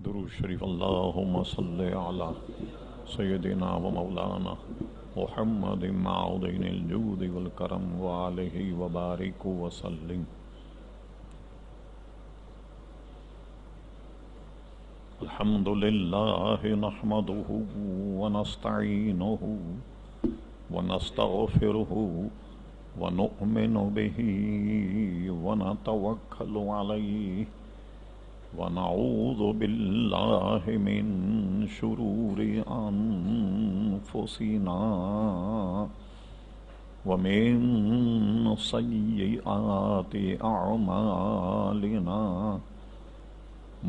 درود شریف اللہم صلی علی سیدنا و مولانا محمد معدن الجود والکرم وآلہ وبارک وسلم. الحمد للہ نحمدہ ونستعینہ ونستغفرہ ونؤمن بہ ونتوکل علیہ ونعوذ باللہ من شرور انفسنا ومن سیئات اعمالنا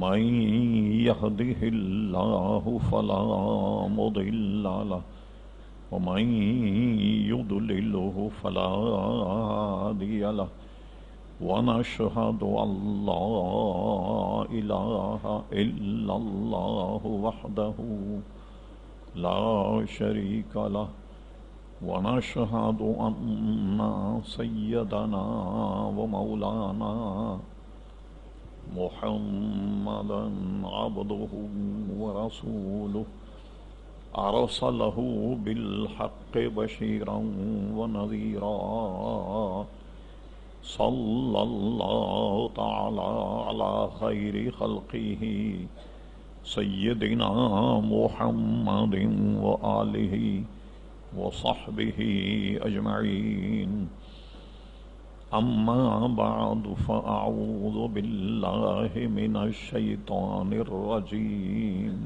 من یہدہ اللہ فلا مضل لہ ومن یضللہ فلا ہادی لہ ونشهد أن لا إله إلا الله وحده لا شريك له ونشهد أن سيدنا ومولانا محمدا عبده ورسوله أرسله بالحق بشيرا ونذيرا صلی اللہ تعالی علی خیر خلقہ سیدنا محمد وآلہ وصحبہ اجمعین. اما بعد فاعوذ باللہ من الشیطان الرجیم.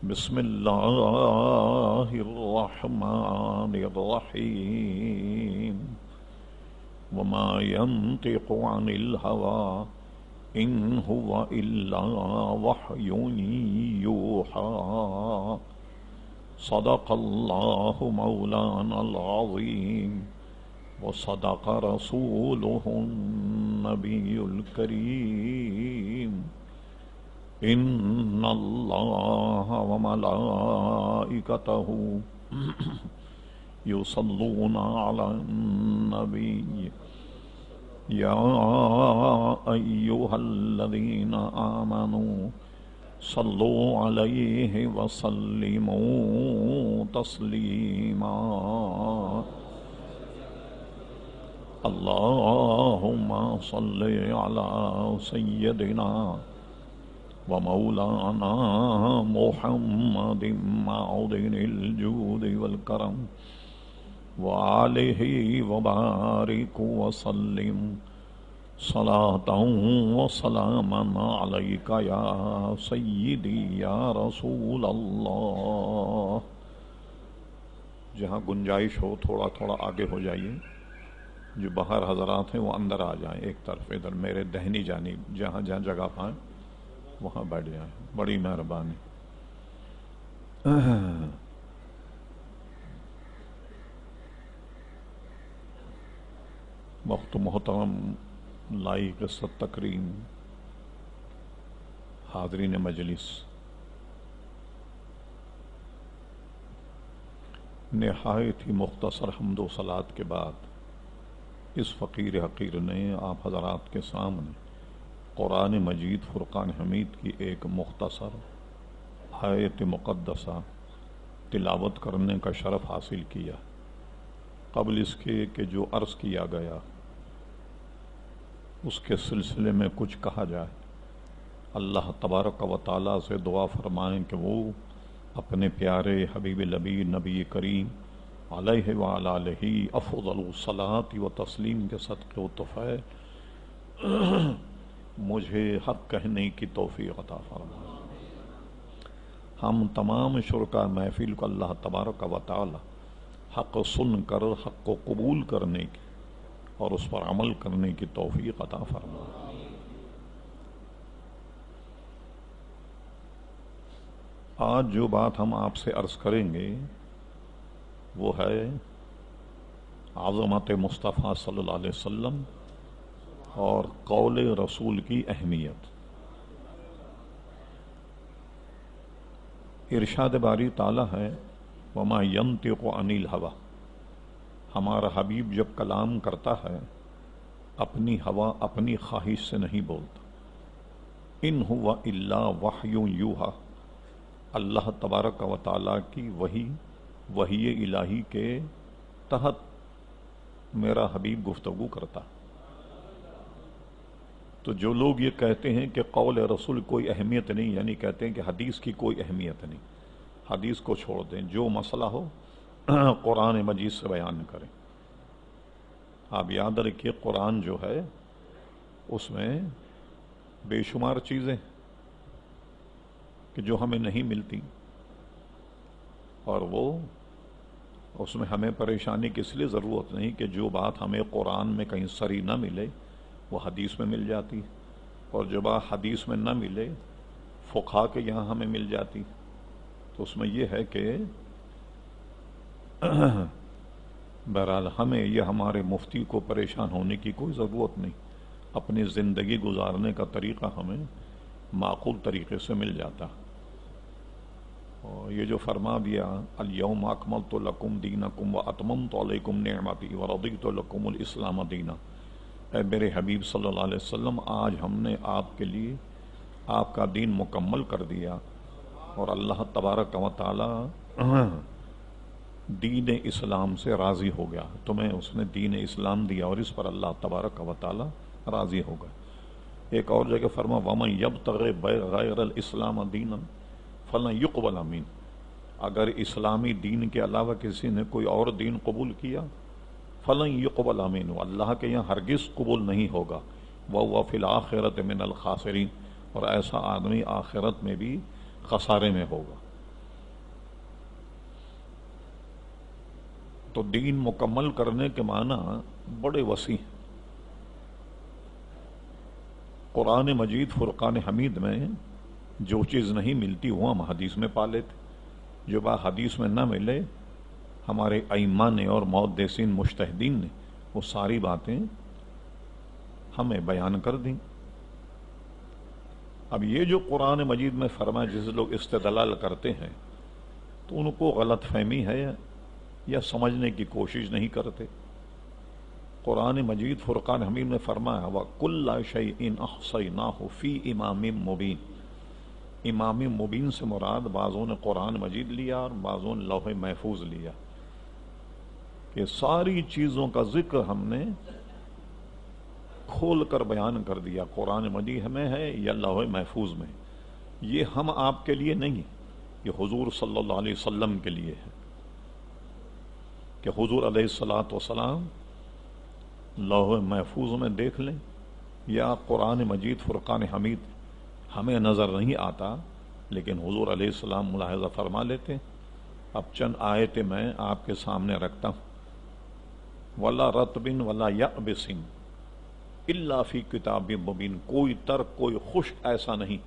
بسم اللہ الرحمن الرحیم. وما ينطق عن الهوى إن هو إلا وحي يوحى. صدق الله مولانا العظيم وصدق رسوله النبي الكريم. إن الله وملائكته يصلون على النبي يا أيها الذين آمنوا صلوا عليه وسلموا تسليما. اللهم صل على سيدنا ومولانا محمد معدن الجود والكرم وآلہ وبارک وسلم صلاۃ وسلاما علیک یا سیدی یا رسول اللہ. جہاں گنجائش ہو تھوڑا تھوڑا آگے ہو جائیے. جو باہر حضرات ہیں وہ اندر آ جائیں. ایک طرف ادھر میرے دہنی جانب جہاں جہاں جگہ پائیں وہاں بیٹھ جائیں. بڑی مہربانی. وقت محترم لائق قصت تکریم حاضرین مجلس، نہایت ہی مختصر حمد و صلات کے بعد اس فقیر حقیر نے آپ حضرات کے سامنے قرآن مجید فرقان حمید کی ایک مختصر آیت مقدسہ تلاوت کرنے کا شرف حاصل کیا. قبل اس کے کہ جو عرض کیا گیا اس کے سلسلے میں کچھ کہا جائے. اللہ تبارک و تعالیٰ سے دعا فرمائیں کہ وہ اپنے پیارے حبیب لبی نبی کریم علیہ وعلی آلہ افضل الصلاۃ و تسلیم کے صدقے و تحفے مجھے حق کہنے کی توفیق عطا فرمائیں. ہم تمام شرکاء محفل کو اللہ تبارک و تعالی حق سن کر حق کو قبول کرنے کی اور اس پر عمل کرنے کی توفیق عطا فرمائے. آج جو بات ہم آپ سے عرض کریں گے وہ ہے عظمت مصطفیٰ صلی اللہ علیہ وسلم اور قول رسول کی اہمیت. ارشاد باری تعالیٰ ہے وما ينطق عن الهوى، ہمارا حبیب جب کلام کرتا ہے اپنی ہوا اپنی خواہش سے نہیں بولتا. ان ہوا الا وحی یوحا، اللہ تبارک و تعالیٰ کی وحی الہی کے تحت میرا حبیب گفتگو کرتا۔ تو جو لوگ یہ کہتے ہیں کہ قول رسول کوئی اہمیت نہیں، یعنی کہتے ہیں کہ حدیث کی کوئی اہمیت نہیں، حدیث کو چھوڑ دیں، جو مسئلہ ہو قرآن مجید سے بیان کریں۔ آپ یاد رکھیے قرآن جو ہے اس میں بے شمار چیزیں کہ جو ہمیں نہیں ملتی، اور وہ اس میں ہمیں پریشانی کی اس لیے ضرورت نہیں کہ جو بات ہمیں قرآن میں کہیں سری نہ ملے وہ حدیث میں مل جاتی، اور جو بات حدیث میں نہ ملے فقہا کے یہاں ہمیں مل جاتی۔ تو اس میں یہ ہے کہ بہرحال ہمیں یہ ہمارے مفتی کو پریشان ہونے کی کوئی ضرورت نہیں، اپنی زندگی گزارنے کا طریقہ ہمیں معقول طریقے سے مل جاتا۔ اور یہ جو فرما دیا الیوم اکملت لکم دینکم واتممت علیکم نعمتی ورضیت لکم الاسلام دینا، اے میرے حبیب صلی اللہ علیہ وسلم، آج ہم نے آپ کے لیے آپ کا دین مکمل کر دیا، اور اللہ تبارک و تعالی دین اسلام سے راضی ہو گیا، تمہیں اس نے دین اسلام دیا اور اس پر اللہ تبارک و تعالی راضی ہو گئے۔ ایک اور جگہ فرما وَمَن يَبْتَغِ غَيْرَ الْإِسْلَامَ دِينًا فَلَن يُقْبَلَ مِنْهُ، اگر اسلامی دین کے علاوہ کسی نے کوئی اور دین قبول کیا فَلَن يُقْبَلَ مِنْهُ، اللہ کے یہاں ہرگز قبول نہیں ہوگا، وَهُوَ فِي الْآخِرَةِ مِنَ الْخَاسِرِينَ، اور ایسا آدمی آخرت میں بھی خسارے میں ہوگا۔ تو دین مکمل کرنے کے معنی بڑے وسیع ہیں۔ قرآن مجید فرقان حمید میں جو چیز نہیں ملتی وہ ہم حدیث میں پا لیتے، جو بات حدیث میں نہ ملے ہمارے ائمہ نے اور محدثین مجتہدین نے وہ ساری باتیں ہمیں بیان کر دیں۔ اب یہ جو قرآن مجید میں فرمائے جسے لوگ استدلال کرتے ہیں تو ان کو غلط فہمی ہے یا سمجھنے کی کوشش نہیں کرتے۔ قرآن مجید فرقان حمید میں فرمایا وَكُلَّ شَيْءٍ أَحْصَيْنَاهُ فِي إِمَامٍ مُبِينٍ، امام مبین سے مراد بعضوں نے قرآن مجید لیا اور بعضوں نے لوح محفوظ لیا، کہ ساری چیزوں کا ذکر ہم نے کھول کر بیان کر دیا، قرآن مجید میں ہے یا لوح محفوظ میں۔ یہ ہم آپ کے لیے نہیں، یہ حضور صلی اللہ علیہ وسلم کے لیے ہے، کہ حضور علیہ الصلاۃ والسلام لوح محفوظ میں دیکھ لیں، یا قرآن مجید فرقان حمید ہمیں نظر نہیں آتا لیکن حضور علیہ السلام ملاحظہ فرما لیتے۔ اب چند آیتیں میں آپ کے سامنے رکھتا ہوں۔ وَلَا رَطْبٍ وَلَا يَأْبِسٍ إِلَّا فِي كِتَابٍ مُبِينٍ، کوئی ترک کوئی خشک ایسا نہیں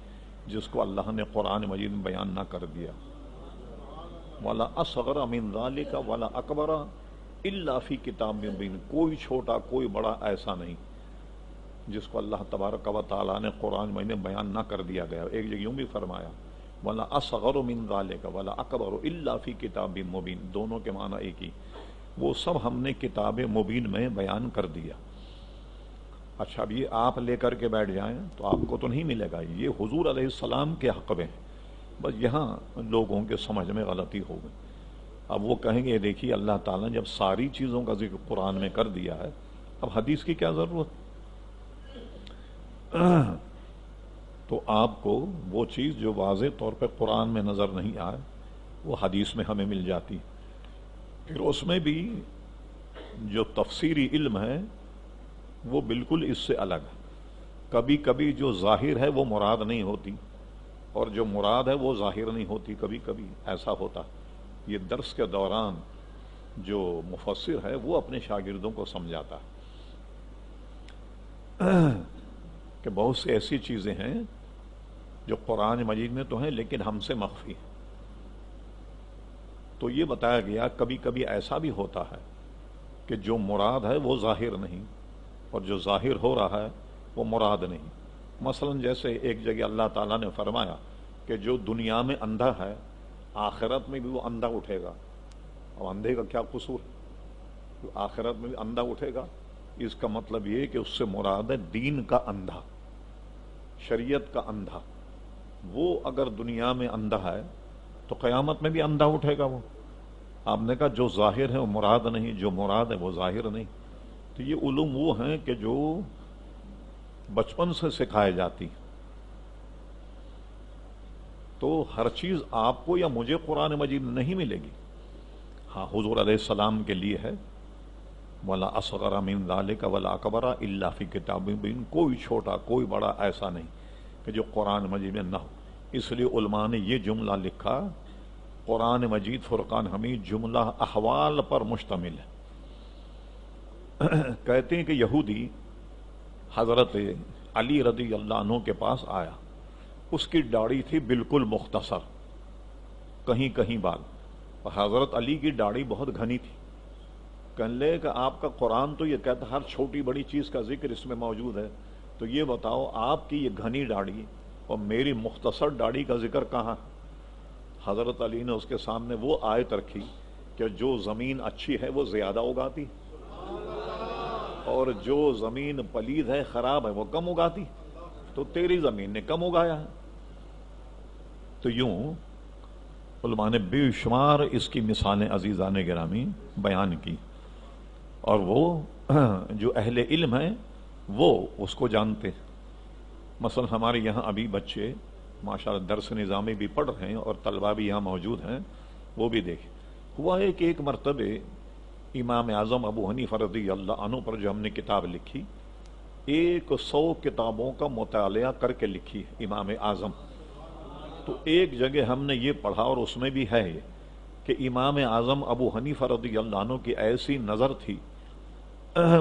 جس کو اللہ نے قرآن مجید میں بیان نہ کر دیا۔ وَلَا أَصْغَرَ مِنْ ذَلِكَ وَلَا أَكْبَرَ إِلَّا فِي كِتَابٍ مُبِينٍ، کوئی چھوٹا کوئی بڑا ایسا نہیں جس کو اللہ تبارک و تعالیٰ نے قرآن مجید میں بیان نہ کر دیا گیا۔ ایک جگہ یوں بھی فرمایا وَلَا أَصْغَرُ مِنْ ذَلِكَ وَلَا أَكْبَرُ إِلَّا فِي كِتَابٍ مُبِينٍ، دونوں کے معنی ایک ہی، وہ سب ہم نے کتاب مبین میں بیان کر دیا۔ اچھا اب یہ آپ لے کر کے بیٹھ جائیں تو آپ کو تو نہیں ملے گا، یہ حضور علیہ السلام کے حق میں ہے، بس یہاں لوگوں کے سمجھ میں غلطی ہو گئی۔ اب وہ کہیں گے دیکھیے اللہ تعالیٰ نے جب ساری چیزوں کا ذکر قرآن میں کر دیا ہے اب حدیث کی کیا ضرورت؟ تو آپ کو وہ چیز جو واضح طور پہ قرآن میں نظر نہیں آئے وہ حدیث میں ہمیں مل جاتی، پھر اس میں بھی جو تفسیری علم ہے وہ بالکل اس سے الگ ہے۔ کبھی کبھی جو ظاہر ہے وہ مراد نہیں ہوتی، اور جو مراد ہے وہ ظاہر نہیں ہوتی، کبھی کبھی ایسا ہوتا۔ یہ درس کے دوران جو مفسر ہے وہ اپنے شاگردوں کو سمجھاتا ہے کہ بہت سی ایسی چیزیں ہیں جو قرآن مجید میں تو ہیں لیکن ہم سے مخفی ہیں۔ تو یہ بتایا گیا کبھی کبھی ایسا بھی ہوتا ہے کہ جو مراد ہے وہ ظاہر نہیں، اور جو ظاہر ہو رہا ہے وہ مراد نہیں۔ مثلا جیسے ایک جگہ اللہ تعالیٰ نے فرمایا کہ جو دنیا میں اندھا ہے آخرت میں بھی وہ اندھا اٹھے گا۔ اب اندھے کا کیا قصور ہے؟ آخرت میں بھی اندھا اٹھے گا، اس کا مطلب یہ کہ اس سے مراد ہے دین کا اندھا، شریعت کا اندھا، وہ اگر دنیا میں اندھا ہے تو قیامت میں بھی اندھا اٹھے گا وہ۔ آپ نے کہا جو ظاہر ہے وہ مراد نہیں، جو مراد ہے وہ ظاہر نہیں۔ تو یہ علوم وہ ہیں کہ جو بچپن سے سکھائے جاتی، تو ہر چیز آپ کو یا مجھے قرآن مجید نہیں ملے گی۔ ہاں حضور علیہ السلام کے لیے ہے ولا اصغر من ذلک ولا اکبر الا فی کتاب مبین، کوئی چھوٹا کوئی بڑا ایسا نہیں کہ جو قرآن مجید میں نہ ہو۔ اس لیے علماء نے یہ جملہ لکھا، قرآن مجید فرقان حمید جملہ احوال پر مشتمل ہے۔ کہتے ہیں کہ یہودی حضرت علی رضی اللہ عنہ کے پاس آیا، اس کی داڑھی تھی بالکل مختصر، کہیں کہیں بال، اور حضرت علی کی داڑھی بہت گھنی تھی۔ کہنے لے کہ آپ کا قرآن تو یہ کہتا ہے ہر چھوٹی بڑی چیز کا ذکر اس میں موجود ہے، تو یہ بتاؤ آپ کی یہ گھنی داڑھی اور میری مختصر داڑھی کا ذکر کہاں؟ حضرت علی نے اس کے سامنے وہ آیت رکھی کہ جو زمین اچھی ہے وہ زیادہ اگاتی، اور جو زمین پلید ہے خراب ہے وہ کم اگاتی، تو تیری زمین نے کم اگایا ہے۔ تو یوں علماء نے بے شمار اس کی مثالیں عزیزان گرامی بیان کی، اور وہ جو اہل علم ہیں وہ اس کو جانتے۔ مثلا ہمارے یہاں ابھی بچے ماشاءاللہ درس نظامی بھی پڑھ رہے ہیں اور طلبہ بھی یہاں موجود ہیں، وہ بھی دیکھیں۔ ہوا ہے کہ ایک مرتبہ امام اعظم ابو حنیفہ رضی اللہ عنہ پر جو ہم نے کتاب لکھی، 100 کتابوں کا مطالعہ کر کے لکھی ہے امام اعظم، تو ایک جگہ ہم نے یہ پڑھا اور اس میں بھی ہے کہ امام اعظم ابو حنیفہ رضی اللہ عنہ کی ایسی نظر تھی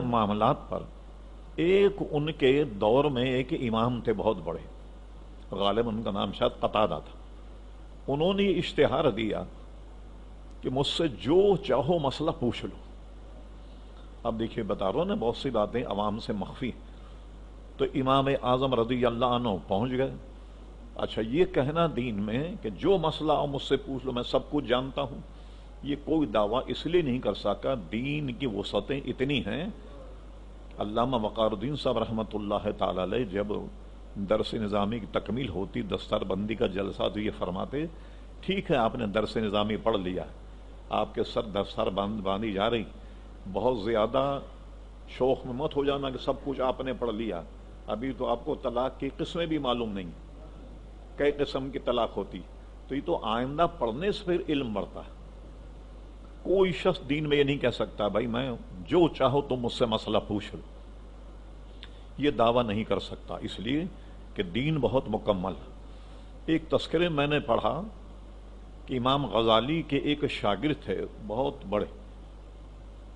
معاملات پر۔ ایک ان کے دور میں ایک امام تھے بہت بڑے، غالباً ان کا نام شاید قتادہ تھا، انہوں نے اشتہار دیا کہ مجھ سے جو چاہو مسئلہ پوچھ لو۔ اب دیکھیے بتا رہا ہوں نا، بہت سی باتیں عوام سے مخفی ہیں۔ تو امام اعظم رضی اللہ عنہ پہنچ گئے۔ اچھا یہ کہنا دین میں کہ جو مسئلہ ہو مجھ سے پوچھ لو میں سب کچھ جانتا ہوں، یہ کوئی دعویٰ اس لیے نہیں کر سکا، دین کی وسعتیں اتنی ہیں۔ علامہ وقار الدین صاحب رحمۃ اللہ تعالی علیہ جب درس نظامی کی تکمیل ہوتی، دستار بندی کا جلسہ، تو یہ فرماتے ٹھیک ہے آپ نے درس نظامی پڑھ لیا، آپ کے سر دستار باندھی جا رہی، بہت زیادہ شوق میں مت ہو جانا کہ سب کچھ آپ نے پڑھ لیا، ابھی تو آپ کو طلاق کی قسمیں بھی معلوم نہیں، کئی قسم کی طلاق ہوتی، تو یہ تو آئندہ پڑھنے سے پھر علم بڑھتا ہے۔ کوئی شخص دین میں یہ نہیں کہہ سکتا بھائی میں جو چاہو تم مجھ سے مسئلہ پوچھ لو، یہ دعویٰ نہیں کر سکتا، اس لیے کہ دین بہت مکمل ہے۔ ایک تذکرے میں نے پڑھا کہ امام غزالی کے ایک شاگرد تھے بہت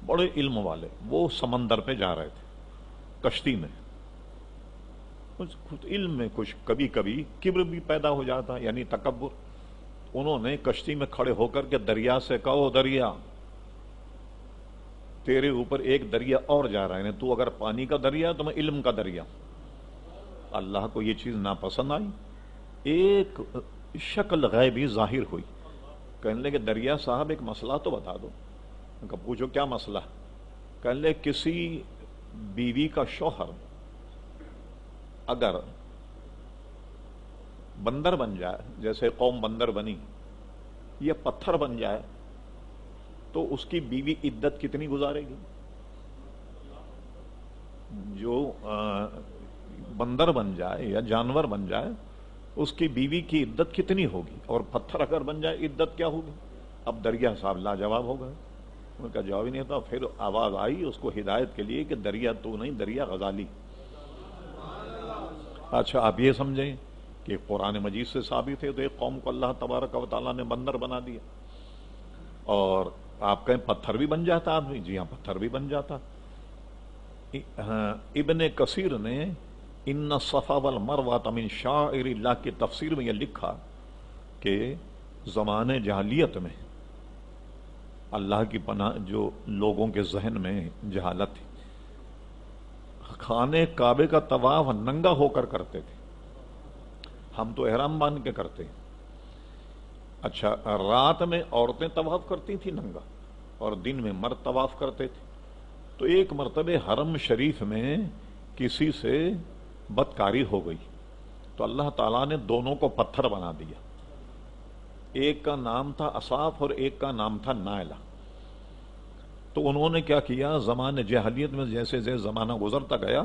بڑے علم والے، وہ سمندر پہ جا رہے تھے کشتی میں، کچھ علم میں کچھ کبھی کبھی کبر بھی پیدا ہو جاتا، یعنی تکبر۔ انہوں نے کشتی میں کھڑے ہو کر کے دریا سے کہو دریا تیرے اوپر ایک دریا اور جا رہا ہے، تو اگر پانی کا دریا تو میں علم کا دریا۔ اللہ کو یہ چیز ناپسند آئی، ایک شکل غیبی ظاہر ہوئی، کہنے لگے دریا صاحب ایک مسئلہ تو بتا دو۔ کہ پوچھو کیا مسئلہ؟ کہنے لگے کسی بیوی کا شوہر اگر بندر بن جائے، جیسے قوم بندر بنی، یا پتھر بن جائے، تو اس کی بیوی عدت کتنی گزارے گی؟ جو بندر بن جائے یا جانور بن جائے اس کی بیوی کی عدت کتنی ہوگی، اور پتھر اگر بن جائے عدت کیا ہوگی؟ اب دریا صاحب لاجواب ہو گئے، ان کا جواب ہی نہیں تھا۔ پھر آواز آئی اس کو ہدایت کے لیے کہ دریا تو نہیں، دریا غزالی۔ اچھا آپ یہ سمجھیں کہ قرآن مجید سے ثابت ہے تو ایک قوم کو اللہ تبارک و تعالیٰ نے بندر بنا دیا، اور آپ کہیں پتھر بھی بن جاتا آدمی؟ جی ہاں پتھر بھی بن جاتا۔ ابن کثیر نے ان الصفا والمروہ من شعائر اللہ کی تفسیر میں یہ لکھا کہ زمانے جاہلیت میں اللہ کی پناہ جو لوگوں کے ذہن میں جہالت تھی، خانے کعبے کا طواف ننگا ہو کر کرتے تھے، ہم تو احرام باندھ کے کرتے ہیں۔ اچھا رات میں عورتیں طواف کرتی تھیں ننگا، اور دن میں مرد طواف کرتے تھے۔ تو ایک مرتبہ حرم شریف میں کسی سے بدکاری ہو گئی، تو اللہ تعالیٰ نے دونوں کو پتھر بنا دیا، ایک کا نام تھا اصاف اور ایک کا نام تھا نائلہ۔ تو انہوں نے کیا کیا، زمانے جاہلیت میں جیسے جیسے زمانہ گزرتا گیا،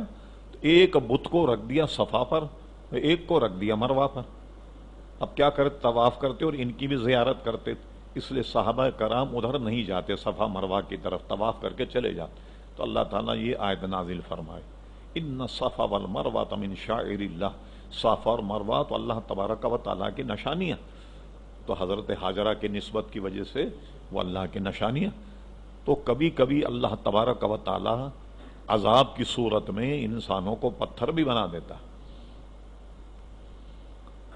ایک بت کو رکھ دیا صفا پر، ایک کو رکھ دیا مروہ پر۔ اب کیا کرتے، طواف کرتے اور ان کی بھی زیارت کرتے، اس لیے صحابہ کرام ادھر نہیں جاتے، صفا مروہ کی طرف طواف کر کے چلے جاتے۔ تو اللہ تعالیٰ یہ آیت نازل فرمائے، ان الصفا والمروہ من شعائر اللہ، صفا اور مروہ تو اللہ تبارک و تعالیٰ کی نشانیاں، تو حضرت ہاجرہ کی نسبت کی وجہ سے وہ اللہ کی نشانیاں۔ تو کبھی کبھی اللہ تبارک و تعالیٰ عذاب کی صورت میں انسانوں کو پتھر بھی بنا دیتا۔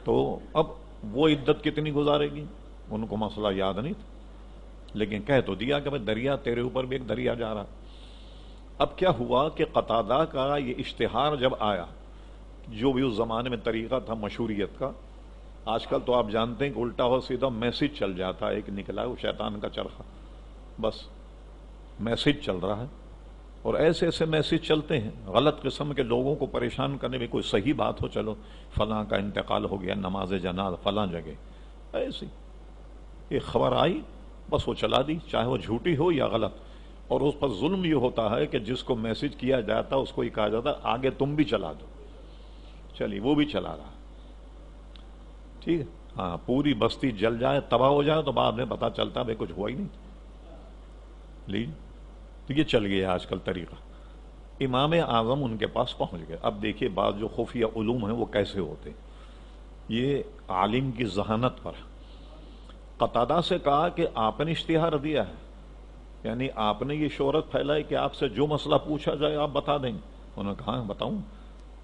تو اب وہ عدت کتنی گزارے گی، ان کو مسئلہ یاد نہیں تھا، لیکن کہہ تو دیا کہ بھائی دریا تیرے اوپر بھی ایک دریا جا رہا۔ اب کیا ہوا کہ قتادہ کا یہ اشتہار جب آیا، جو بھی اس زمانے میں طریقہ تھا مشہوریت کا، آج کل تو آپ جانتے ہیں کہ الٹا ہو سیدھا میسج چل جاتا ہے، ایک نکلا وہ شیطان کا چرخہ، بس میسج چل رہا ہے، اور ایسے ایسے میسج چلتے ہیں غلط قسم کے لوگوں کو پریشان کرنے میں۔ کوئی صحیح بات ہو، چلو فلاں کا انتقال ہو گیا، نماز جنازہ فلاں جگہ، ایسی ایک خبر آئی بس وہ چلا دی، چاہے وہ جھوٹی ہو یا غلط۔ اور اس پر ظلم یہ ہوتا ہے کہ جس کو میسج کیا جاتا اس کو یہ کہا جاتا آگے تم بھی چلا دو، چلیے وہ بھی چلا رہا، ٹھیک ہے، ہاں پوری بستی جل جائے تباہ ہو جائے تو بعد میں پتہ چلتا بھائی کچھ ہوا ہی نہیں، لیجیے تو یہ چل گیا آج کل طریقہ۔ امام اعظم ان کے پاس پہنچ گئے۔ اب دیکھیے بعض جو خفیہ علوم ہیں وہ کیسے ہوتے، یہ عالم کی ذہانت پر۔ قتادہ سے کہا کہ آپ نے اشتہار دیا ہے، یعنی آپ نے یہ شہرت پھیلائی کہ آپ سے جو مسئلہ پوچھا جائے آپ بتا دیں گے۔ انہوں نے کہا بتاؤں۔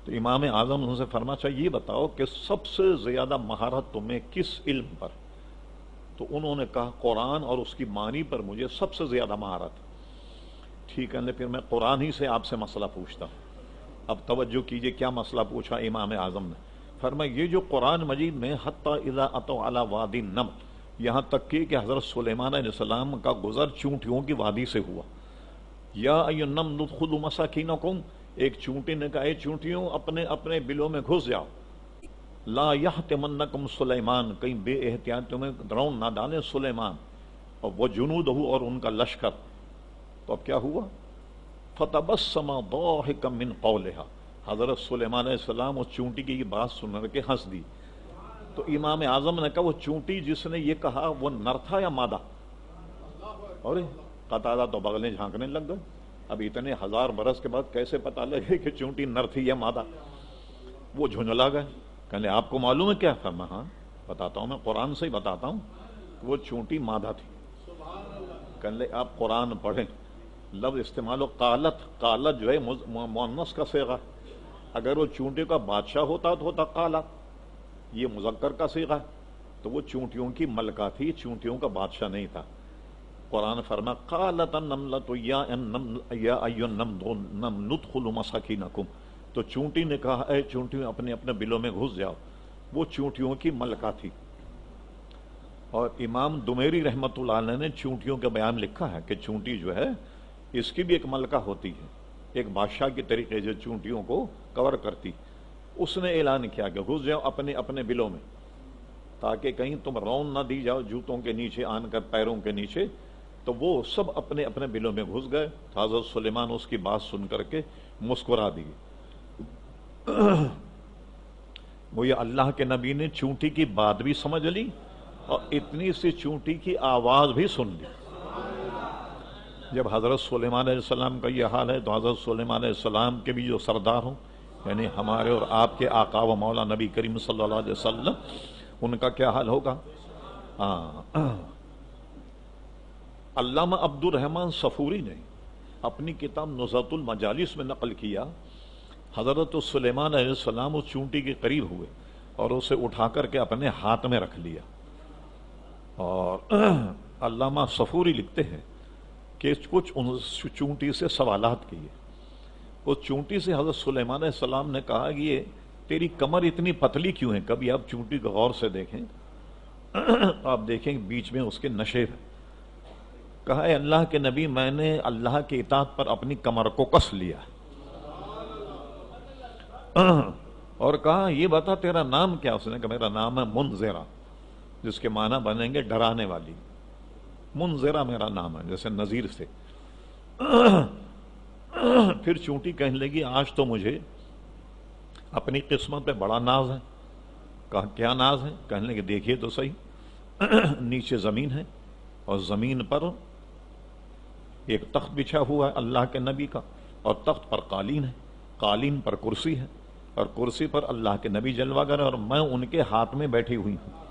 تو امام اعظم ان سے فرما چاہیے یہ بتاؤ کہ سب سے زیادہ مہارت تمہیں کس علم پر؟ تو انہوں نے کہا قرآن اور اس کی معنی پر مجھے سب سے زیادہ مہارت ہے۔ ٹھیک ہے، پھر میں قرآن ہی سے آپ سے مسئلہ پوچھتا ہوں۔ اب توجہ کیجئے کیا مسئلہ پوچھا امام اعظم نے۔ فرمایا یہ جو قرآن مجید میں حتی اذا اتوا علی وادی النمل، یہاں تک کہ حضرت سلیمان علیہ السلام کا گزر چونٹیوں کی وادی سے ہوا۔ یا ایھا النمل ادخلوا مساکینکم، ایک چونٹی نے کہا اے چونٹیوں اپنے اپنے بلوں میں گھس جاؤ۔ لا یحطمنکم سلیمان، کہیں بے احتیاط تمہیں رون نہ ڈالے سلیمان اور وہ جنودہ اور ان کا لشکر۔ تو اب کیا ہوا؟ فتبسم ضاحکا من قولہا، حضرت سلیمان علیہ السلام اس چونٹی کی یہ بات سن کے ہنس دی۔ تو امام اعظم نے کہا وہ چونٹی جس نے یہ کہا وہ نر تھا یا مادہ؟ اور قتادہ تو بغلیں جھانکنے لگ گئے، اب اتنے ہزار برس کے بعد کیسے پتہ لگے کہ چونٹی نر تھی یا مادہ؟ وہ جھنجلا گئے، کہنے آپ کو معلوم ہے کیا؟ فرمایا ہاں بتاتا ہوں، میں قرآن سے ہی بتاتا ہوں، وہ چونٹی مادہ تھی۔ کہنے آپ قرآن پڑھیں، لفظ استعمال ہو قالت، قالت جو ہے مؤنث کا صیغہ، اگر وہ چونٹی کا بادشاہ ہوتا تو ہوتا قالت، یہ مذکر کا صیغہ ہے، تو وہ چونٹیوں کی ملکہ تھی، چونٹیوں کا بادشاہ نہیں تھا۔ قرآن فرما قالت النملۃ یا ایھا النمل ادخلوا مساکینکم، تو چونٹی نے کہا اے چونٹیوں اپنے اپنے بلوں میں گھس جاؤ، وہ چونٹیوں کی ملکہ تھی۔ اور امام دمیری رحمۃ اللہ علیہ نے چونٹیوں کا بیان لکھا ہے کہ چونٹی جو ہے اس کی بھی ایک ملکہ ہوتی ہے، ایک بادشاہ کے طریقے سے چونٹیوں کو کور کرتی۔ اس نے اعلان کیا کہ گھس جاؤ اپنے اپنے بلوں میں، تاکہ کہیں تم رون نہ دی جاؤ جوتوں کے نیچے آن کر، پیروں کے نیچے۔ تو وہ سب اپنے اپنے بلوں میں گھس گئے۔ حضرت سلیمان اس کی بات سن کر کے مسکرا دیے۔ وہ یہ اللہ کے نبی نے چونٹی کی بات بھی سمجھ لی اور اتنی سی چونٹی کی آواز بھی سن لی۔ جب حضرت سلیمان علیہ السلام کا یہ حال ہے تو حضرت سلیمان علیہ السلام کے بھی جو سردار ہوں، یعنی ہمارے اور آپ کے آقا و مولا نبی کریم صلی اللہ علیہ وسلم، ان کا کیا حال ہوگا؟ علامہ عبد الرحمن صفوری نے اپنی کتاب نزہۃ المجالس میں نقل کیا، حضرت سلیمان علیہ السلام اس چونٹی کے قریب ہوئے اور اسے اٹھا کر کے اپنے ہاتھ میں رکھ لیا۔ اور علامہ صفوری لکھتے ہیں کہ کچھ ان چونٹی سے سوالات کیے۔ اس چونٹی سے حضرت سلیمان علیہ السلام نے کہا کہ یہ تیری کمر اتنی پتلی کیوں ہے؟ کبھی آپ چونٹی کو غور سے دیکھیں آپ دیکھیں بیچ میں اس کے نشیب ہے۔ کہا اے اللہ کے نبی میں نے اللہ کی اطاعت پر اپنی کمر کو کس لیا۔ اور کہا یہ بتا تیرا نام کیا؟ اس نے کہا میرا نام ہے منذرہ، جس کے معنی بنیں گے ڈرانے والی۔ منذرہ میرا نام ہے، جیسے نذیر سے۔ پھر چونٹی کہنے لگی آج تو مجھے اپنی قسمت پہ بڑا ناز ہے۔ کہا کیا ناز ہے؟ کہنے لگے دیکھیے تو صحیح، نیچے زمین ہے اور زمین پر ایک تخت بچھا ہوا ہے اللہ کے نبی کا، اور تخت پر قالین ہے، قالین پر کرسی ہے، اور کرسی پر اللہ کے نبی جلوہ گر ہے، اور میں ان کے ہاتھ میں بیٹھی ہوئی ہوں۔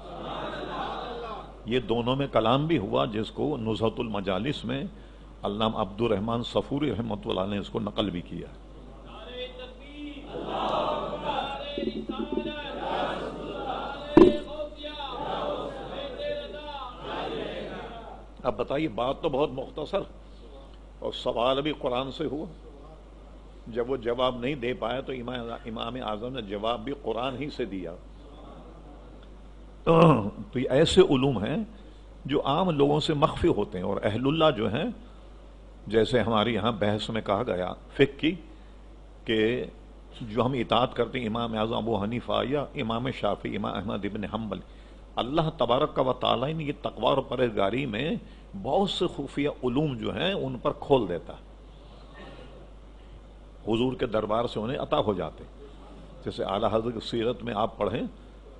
یہ دونوں میں کلام بھی ہوا، جس کو نزہۃ المجالس میں علامہ عبد الرحمن صفوری رحمۃ اللہ علیہ نے اس کو نقل بھی کیا۔ اب بتائیے، بات تو بہت مختصر اور سوال بھی قرآن سے ہوا۔ جب وہ جواب نہیں دے پایا تو امام اعظم نے جواب بھی قرآن ہی سے دیا۔ تو یہ ایسے علوم ہیں جو عام لوگوں سے مخفی ہوتے ہیں، اور اہل اللہ جو ہیں، جیسے ہماری یہاں بحث میں کہا گیا فقہ کی، کہ جو ہم اطاعت کرتے ہیں امام اعظم ابو حنیفہ یا امام شافعی، امام احمد ابن حنبل، اللہ تبارک و تعالیٰ نے یہ تقوی اور پرہیزگاری میں بہت سے خفیہ علوم جو ہیں ان پر کھول دیتا ہے، حضور کے دربار سے انہیں عطا ہو جاتے۔ جیسے اعلیٰ حضرت کی سیرت میں آپ پڑھیں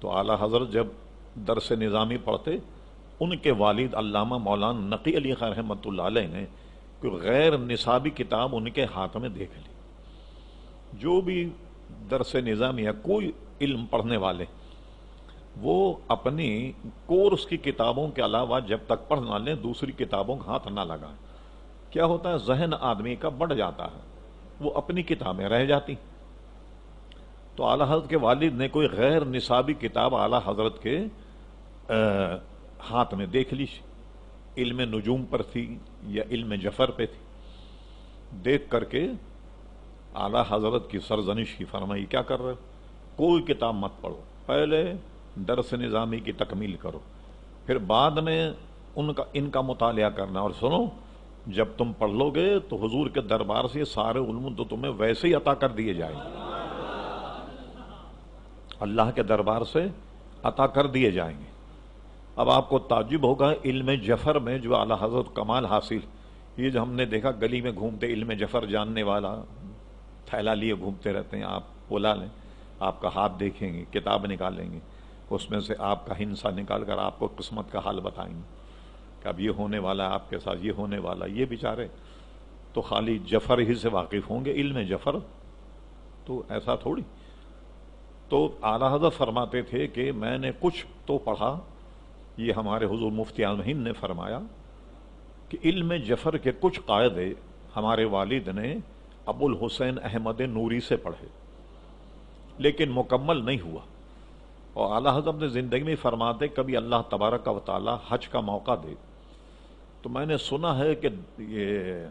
تو اعلیٰ حضرت جب درس نظامی پڑھتے، ان کے والد علامہ مولانا نقی علی خان رحمۃ اللہ علیہ نے کوئی غیر نصابی کتاب ان کے ہاتھ میں دیکھ لی۔ جو بھی درس نظامی یا کوئی علم پڑھنے والے، وہ اپنی کورس کی کتابوں کے علاوہ جب تک پڑھ نہ لیں دوسری کتابوں کا ہاتھ نہ لگائیں۔ کیا ہوتا ہے، ذہن آدمی کا بڑھ جاتا ہے، وہ اپنی کتابیں رہ جاتی۔ تو اعلیٰ حضرت کے والد نے کوئی غیر نصابی کتاب اعلیٰ حضرت کے ہاتھ میں دیکھ لی، علم نجوم پر تھی یا علم جفر پہ تھی۔ دیکھ کر کے اعلیٰ حضرت کی سرزنش کی، فرمائی کیا کر رہے ہو؟ کوئی کتاب مت پڑھو، پہلے درس نظامی کی تکمیل کرو، پھر بعد میں ان کا مطالعہ کرنا، اور سنو جب تم پڑھ لو گے تو حضور کے دربار سے یہ سارے علوم تو تمہیں ویسے ہی عطا کر دیے جائیں گے، اللہ کے دربار سے عطا کر دیے جائیں گے۔ اب آپ کو تعجب ہوگا، علم جفر میں جو اعلیٰ حضرت کمال حاصل، یہ جو ہم نے دیکھا گلی میں گھومتے علم جفر جاننے والا تھیلا لیے گھومتے رہتے ہیں، آپ بلا لیں، آپ کا ہاتھ دیکھیں گے، کتاب نکالیں گے، اس میں سے آپ کا ہنسا نکال کر آپ کو قسمت کا حال بتائیں گے کہ اب یہ ہونے والا ہے آپ کے ساتھ، یہ ہونے والا۔ یہ بیچارے تو خالی جفر ہی سے واقف ہوں گے، علم جفر تو ایسا تھوڑی۔ تو اعلیٰ حضرت فرماتے تھے کہ میں نے کچھ تو پڑھا، یہ ہمارے حضور مفتی اعظم ہند نے فرمایا کہ علم جفر کے کچھ قاعدے ہمارے والد نے ابو الحسین احمد نوری سے پڑھے، لیکن مکمل نہیں ہوا۔ اور اعلیٰ حضرت نے زندگی میں فرماتے کبھی اللہ تبارک و تعالی حج کا موقع دے تو میں نے سنا ہے کہ یہ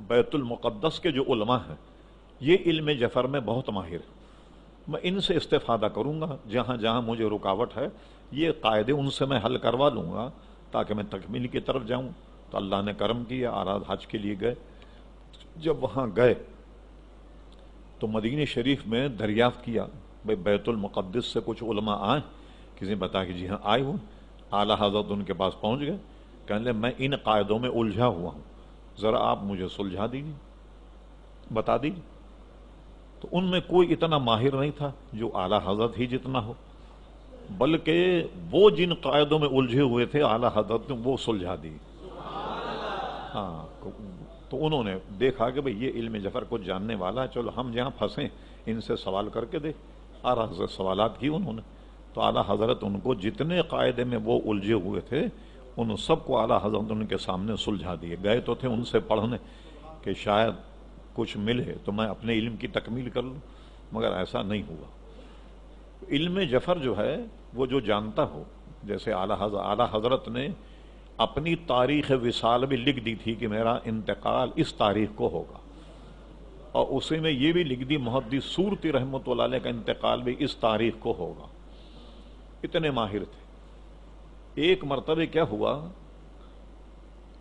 بیت المقدس کے جو علماء ہیں یہ علم جفر میں بہت ماہر ہیں، میں ان سے استفادہ کروں گا، جہاں جہاں مجھے رکاوٹ ہے یہ قاعدے ان سے میں حل کروا لوں گا تاکہ میں تکمیل کی طرف جاؤں۔ تو اللہ نے کرم کیا، آراد حج کے لیے گئے۔ جب وہاں گئے تو مدینہ شریف میں دریافت کیا بھئی بیت المقدس سے کچھ علماء آئیں، کسی نے بتایا کہ جی ہاں آئے ہوئے۔ اعلیٰ حضرت ان کے پاس پہنچ گئے، کہنے لگے میں ان قاعدوں میں الجھا ہوا ہوں، ذرا آپ مجھے سلجھا دیجیے، بتا دیجیے۔ تو ان میں کوئی اتنا ماہر نہیں تھا جو اعلیٰ حضرت ہی جتنا ہو، بلکہ وہ جن قاعدوں میں الجھے ہوئے تھے اعلیٰ حضرت نے وہ سلجھا دی۔ ہاں، تو انہوں نے دیکھا کہ بھئی یہ علم جفر کو جاننے والا ہے، چلو ہم جہاں پھنسیں ان سے سوال کر کے دیکھ۔ اعلیٰ حضرت سوالات کی انہوں نے، تو اعلیٰ حضرت ان کو جتنے قاعدے میں وہ الجھے ہوئے تھے ان سب کو اعلیٰ حضرت ان کے سامنے سلجھا دیے۔ گئے تو تھے ان سے پڑھنے کہ شاید کچھ ملے تو میں اپنے علم کی تکمیل کر لوں، مگر ایسا نہیں ہوا۔ علم جفر جو ہے وہ جو جانتا ہو، جیسے اعلیٰ حضرت نے اپنی تاریخ وصال بھی لکھ دی تھی کہ میرا انتقال اس تاریخ کو ہوگا، اور اسی میں یہ بھی لکھ دی محدث سورتی رحمۃ اللہ علیہ کا انتقال بھی اس تاریخ کو ہوگا۔ اتنے ماہر تھے۔ ایک مرتبہ کیا ہوا،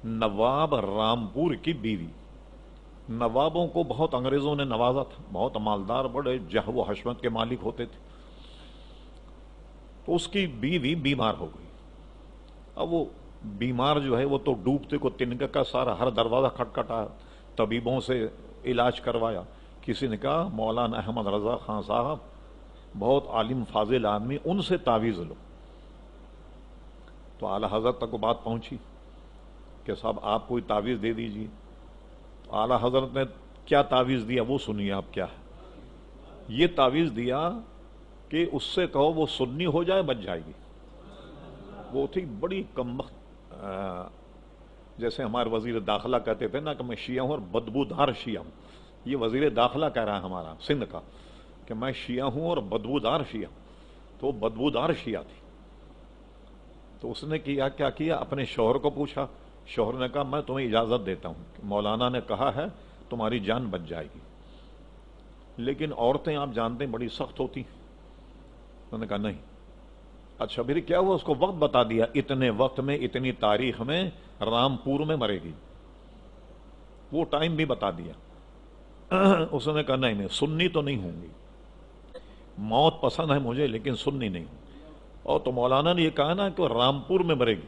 نواب رامپور کی بیوی نوابوں کو بہت انگریزوں نے نوازا تھا، بہت مالدار، بڑے جہو و حشمت کے مالک ہوتے تھے. تو اس کی بیوی بیمار ہو گئی. اب وہ بیمار جو ہے وہ تو ڈوبتے کو تنکا کا سارا، ہر دروازہ کھٹکھٹایا، طبیبوں سے علاج کروایا. کسی نے کہا مولانا احمد رضا خان صاحب بہت عالم فاضل آدمی، ان سے تعویذ لو. تو اعلیٰ حضرت تک وہ بات پہنچی کہ صاحب آپ کوئی تعویذ دے دیجیے. تو اعلیٰ حضرت نے کیا تعویذ دیا وہ سنیے آپ کیا ہے. یہ تعویذ دیا کہ اس سے کہو وہ سنی ہو جائے، بچ جائے گی. وہ تھی بڑی کمبخت، جیسے ہمارے وزیر داخلہ کہتے تھے نا کہ میں شیعہ ہوں اور بدبودار شیعہ ہوں. یہ وزیر داخلہ کہہ رہا ہے ہمارا سندھ کا کہ میں شیعہ ہوں اور بدبودار شیعہ ہوں. تو وہ بدبودار شیعہ تھی. تو اس نے کیا کیا، اپنے شوہر کو پوچھا. شوہر نے کہا میں تمہیں اجازت دیتا ہوں، مولانا نے کہا ہے تمہاری جان بچ جائے گی، لیکن عورتیں آپ جانتے ہیں بڑی سخت ہوتی ہیں. انہوں نے کہا نہیں. اچھا پھر کیا ہوا، اس کو وقت بتا دیا، اتنے وقت میں اتنی تاریخ میں رامپور میں مرے گی. وہ ٹائم بھی بتا دیا. اس نے کہا نہیں سنی تو نہیں ہوں گی، موت پسند ہے مجھے لیکن سنی نہیں ہوں. اور تو مولانا نے یہ کہا نا کہ رامپور میں مرے گی،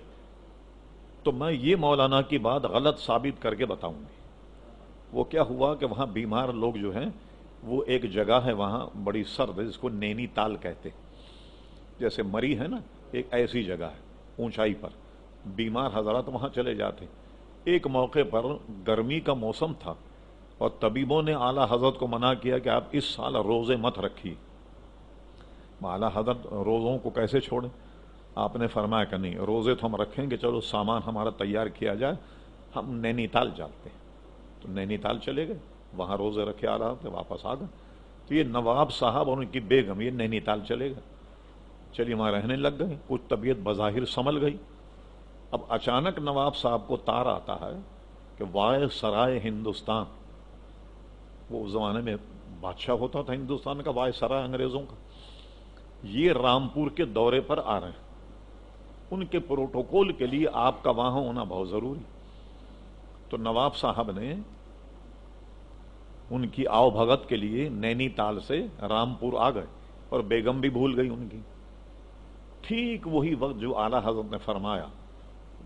تو میں یہ مولانا کی بات غلط ثابت کر کے بتاؤں گی. وہ کیا ہوا کہ وہاں بیمار لوگ جو ہیں، وہ ایک جگہ ہے وہاں بڑی سرد ہے جس کو نینی تال کہتے، جیسے مری ہے نا، ایک ایسی جگہ ہے اونچائی پر، بیمار حضرات وہاں چلے جاتے. ایک موقع پر گرمی کا موسم تھا اور طبیبوں نے اعلیٰ حضرت کو منع کیا کہ آپ اس سال روزے مت رکھیے. اعلیٰ حضرت روزوں کو کیسے چھوڑیں؟ آپ نے فرمایا کہ نہیں روزے تو ہم رکھیں گے، چلو سامان ہمارا تیار کیا جائے، ہم نینی تال جاتے ہیں. تو نینی تال چلے گئے، وہاں روزے رکھے اعلیٰ حضرت، واپس آ گئے. تو یہ نواب صاحب اور ان کی بیگم یہ نینی تال چلے گئے. چلیے وہاں رہنے لگ گئے. کچھ طبیعت بظاہر سنبھل گئی. اب اچانک نواب صاحب کو تار آتا ہے کہ وائے سرائے ہندوستان، وہ اس زمانے میں بادشاہ ہوتا تھا ہندوستان کا، وائے سرائے انگریزوں کا، یہ رامپور کے دورے پر آ رہے ہیں. ان کے پروٹوکول کے لیے آپ کا وہاں ہونا بہت ضروری. تو نواب صاحب نے ان کی آؤ بھگت کے لیے نینی تال سے رامپور آ گئے اور بیگم بھی بھول گئی ان کی. ٹھیک وہی وقت جو اعلیٰ حضرت نے فرمایا،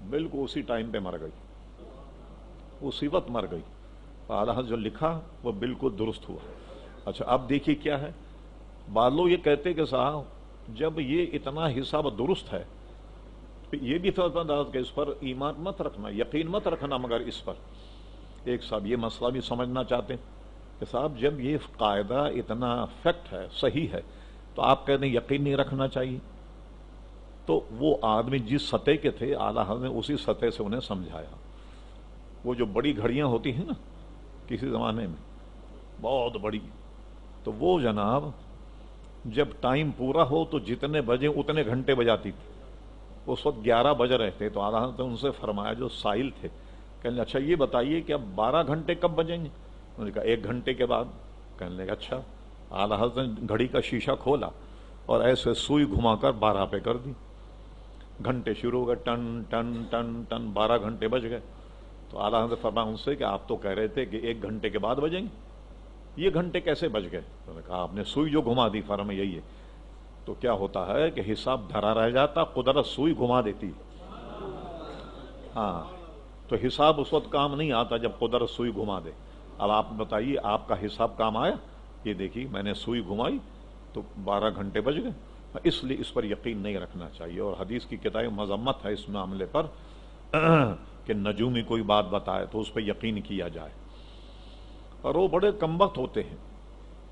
بالکل اسی ٹائم پہ مر گئی، اسی وقت مر گئی. اعلیٰ حضرت جو لکھا وہ بالکل درست ہوا. اچھا اب دیکھیے کیا ہے، بعض لوگ یہ کہتے کہ صاحب جب یہ اتنا حساب درست ہے، یہ بھی فرمایا کہ اس پر ایمان مت رکھنا، یقین مت رکھنا، مگر اس پر ایک صاحب یہ مسئلہ بھی سمجھنا چاہتے ہیں کہ صاحب جب یہ قاعدہ اتنا فیکٹ ہے، صحیح ہے، تو آپ کہتے ہیں یقین نہیں رکھنا چاہیے. تو وہ آدمی جس سطح کے تھے اعلیٰ حضرت نے اسی سطح سے انہیں سمجھایا. وہ جو بڑی گھڑیاں ہوتی ہیں نا کسی زمانے میں بہت بڑی، تو وہ جناب جب ٹائم پورا ہو تو جتنے بجے اتنے گھنٹے بجاتی تھی. اس وقت 11 بج رہے تھے. تو اعلیٰ حضرت نے ان سے فرمایا جو سائل تھے، کہنے لگے اچھا یہ بتائیے کہ اب 12 گھنٹے کب بجیں گے؟ انہوں نے کہا 1 گھنٹے کے بعد. کہنے لگے اچھا. اعلیٰ حضرت نے گھڑی کا شیشہ کھولا اور ایسے سوئی گھما کر 12 پہ کر دی. گھنٹے شروع ہو گئے، ٹن ٹن ٹن ٹن، 12 گھنٹے بج گئے. تو اعلیٰ حضرت فرمایا ان سے کہ آپ تو کہہ رہے تھے کہ 1 گھنٹے کے بعد بجیں گے، یہ گھنٹے کیسے بج گئے؟ انہوں نے کہا آپ نے سوئی جو گھما دی. فرمایا یہی ہے. تو کیا ہوتا ہے کہ حساب دھرا رہ جاتا، قدرت سوئی گھما دیتی. ہاں تو حساب اس وقت کام نہیں آتا جب قدرت سوئی گھما دے. اب آپ بتائیے آپ کا حساب کام آیا؟ یہ دیکھیے میں نے سوئی گھمائی تو 12 گھنٹے بج گئے. اس لیے اس پر یقین نہیں رکھنا چاہیے. اور حدیث کی کتاب مذمت ہے اس معاملے پر کہ نجومی کوئی بات بتائے تو اس پہ یقین کیا جائے. اور وہ بڑے کمبخت ہوتے ہیں،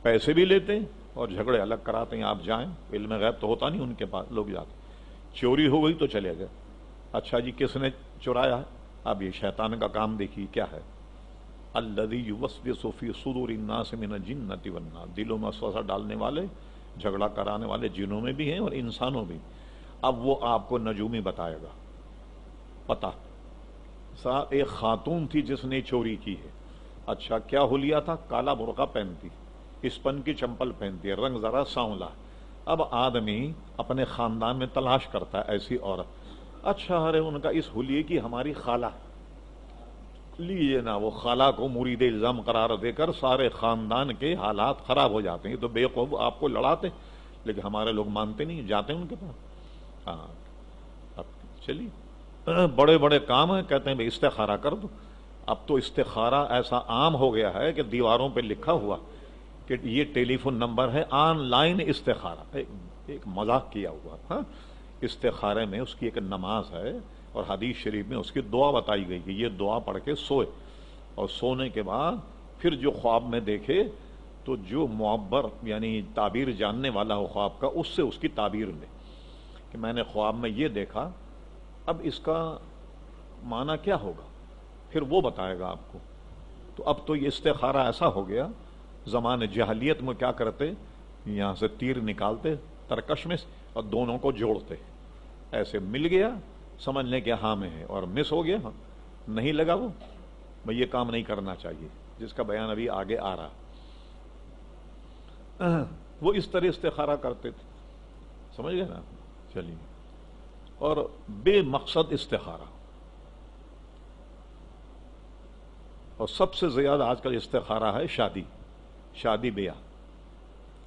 پیسے بھی لیتے ہیں اور جھگڑے الگ کراتے ہیں. آپ جائیں، علم غیب تو ہوتا نہیں ان کے پاس، لوگ جاتے چوری ہو گئی تو چلے گئے. اچھا جی کس نے چرایا ہے؟ اب یہ شیطان کا کام دیکھیے کیا ہے. الذی یوسوس فی صدور الناس من الجنۃ والناس، دلوں میں وسوسہ ڈالنے والے، جھگڑا کرانے والے جنوں میں بھی ہیں اور انسانوں بھی. اب وہ آپ کو نجومی بتائے گا. پتہ صاحب ایک خاتون تھی جس نے چوری کی ہے. اچھا کیا حلیہ تھا؟ کالا برقع پہنتی، اسپن کی چمپل پہنتی ہے، رنگ ذرا سانولا. اب آدمی اپنے خاندان میں تلاش کرتا ہے ایسی عورت. اچھا ارے ان کا اس حلیے کی ہماری خالہ لیجیے نا، وہ خالہ کو مرید الزام قرار دے کر سارے خاندان کے حالات خراب ہو جاتے ہیں. یہ تو بے خوف آپ کو لڑاتے، لیکن ہمارے لوگ مانتے نہیں، جاتے ہیں ان کے پاس. ہاں اب چلیے بڑے بڑے کام ہیں، کہتے ہیں بھائی استخارہ کر دو. اب تو استخارہ ایسا عام ہو گیا ہے کہ دیواروں پہ لکھا ہوا کہ یہ ٹیلی فون نمبر ہے آن لائن استخارہ. ایک مذاق کیا ہوا. ہاں استخارے میں اس کی ایک نماز ہے، اور حدیث شریف میں اس کی دعا بتائی گئی کہ یہ دعا پڑھ کے سوئے، اور سونے کے بعد پھر جو خواب میں دیکھے تو جو معبر یعنی تعبیر جاننے والا ہو خواب کا، اس سے اس کی تعبیر لے کہ میں نے خواب میں یہ دیکھا، اب اس کا معنی کیا ہوگا، پھر وہ بتائے گا آپ کو. تو اب تو یہ استخارہ ایسا ہو گیا. زمان جاہلیت میں کیا کرتے، یہاں سے تیر نکالتے ترکش میں اور دونوں کو جوڑتے، ایسے مل گیا سمجھ لیں کہ ہاں میں ہے، اور مس ہو گیا نہیں لگا وہ، میں یہ کام نہیں کرنا چاہیے، جس کا بیان ابھی آگے آ رہا. وہ اس طرح استخارہ کرتے تھے، سمجھ گئے نا. چلیے، اور بے مقصد استخارہ، اور سب سے زیادہ آج کل استخارہ ہے شادی بیاہ.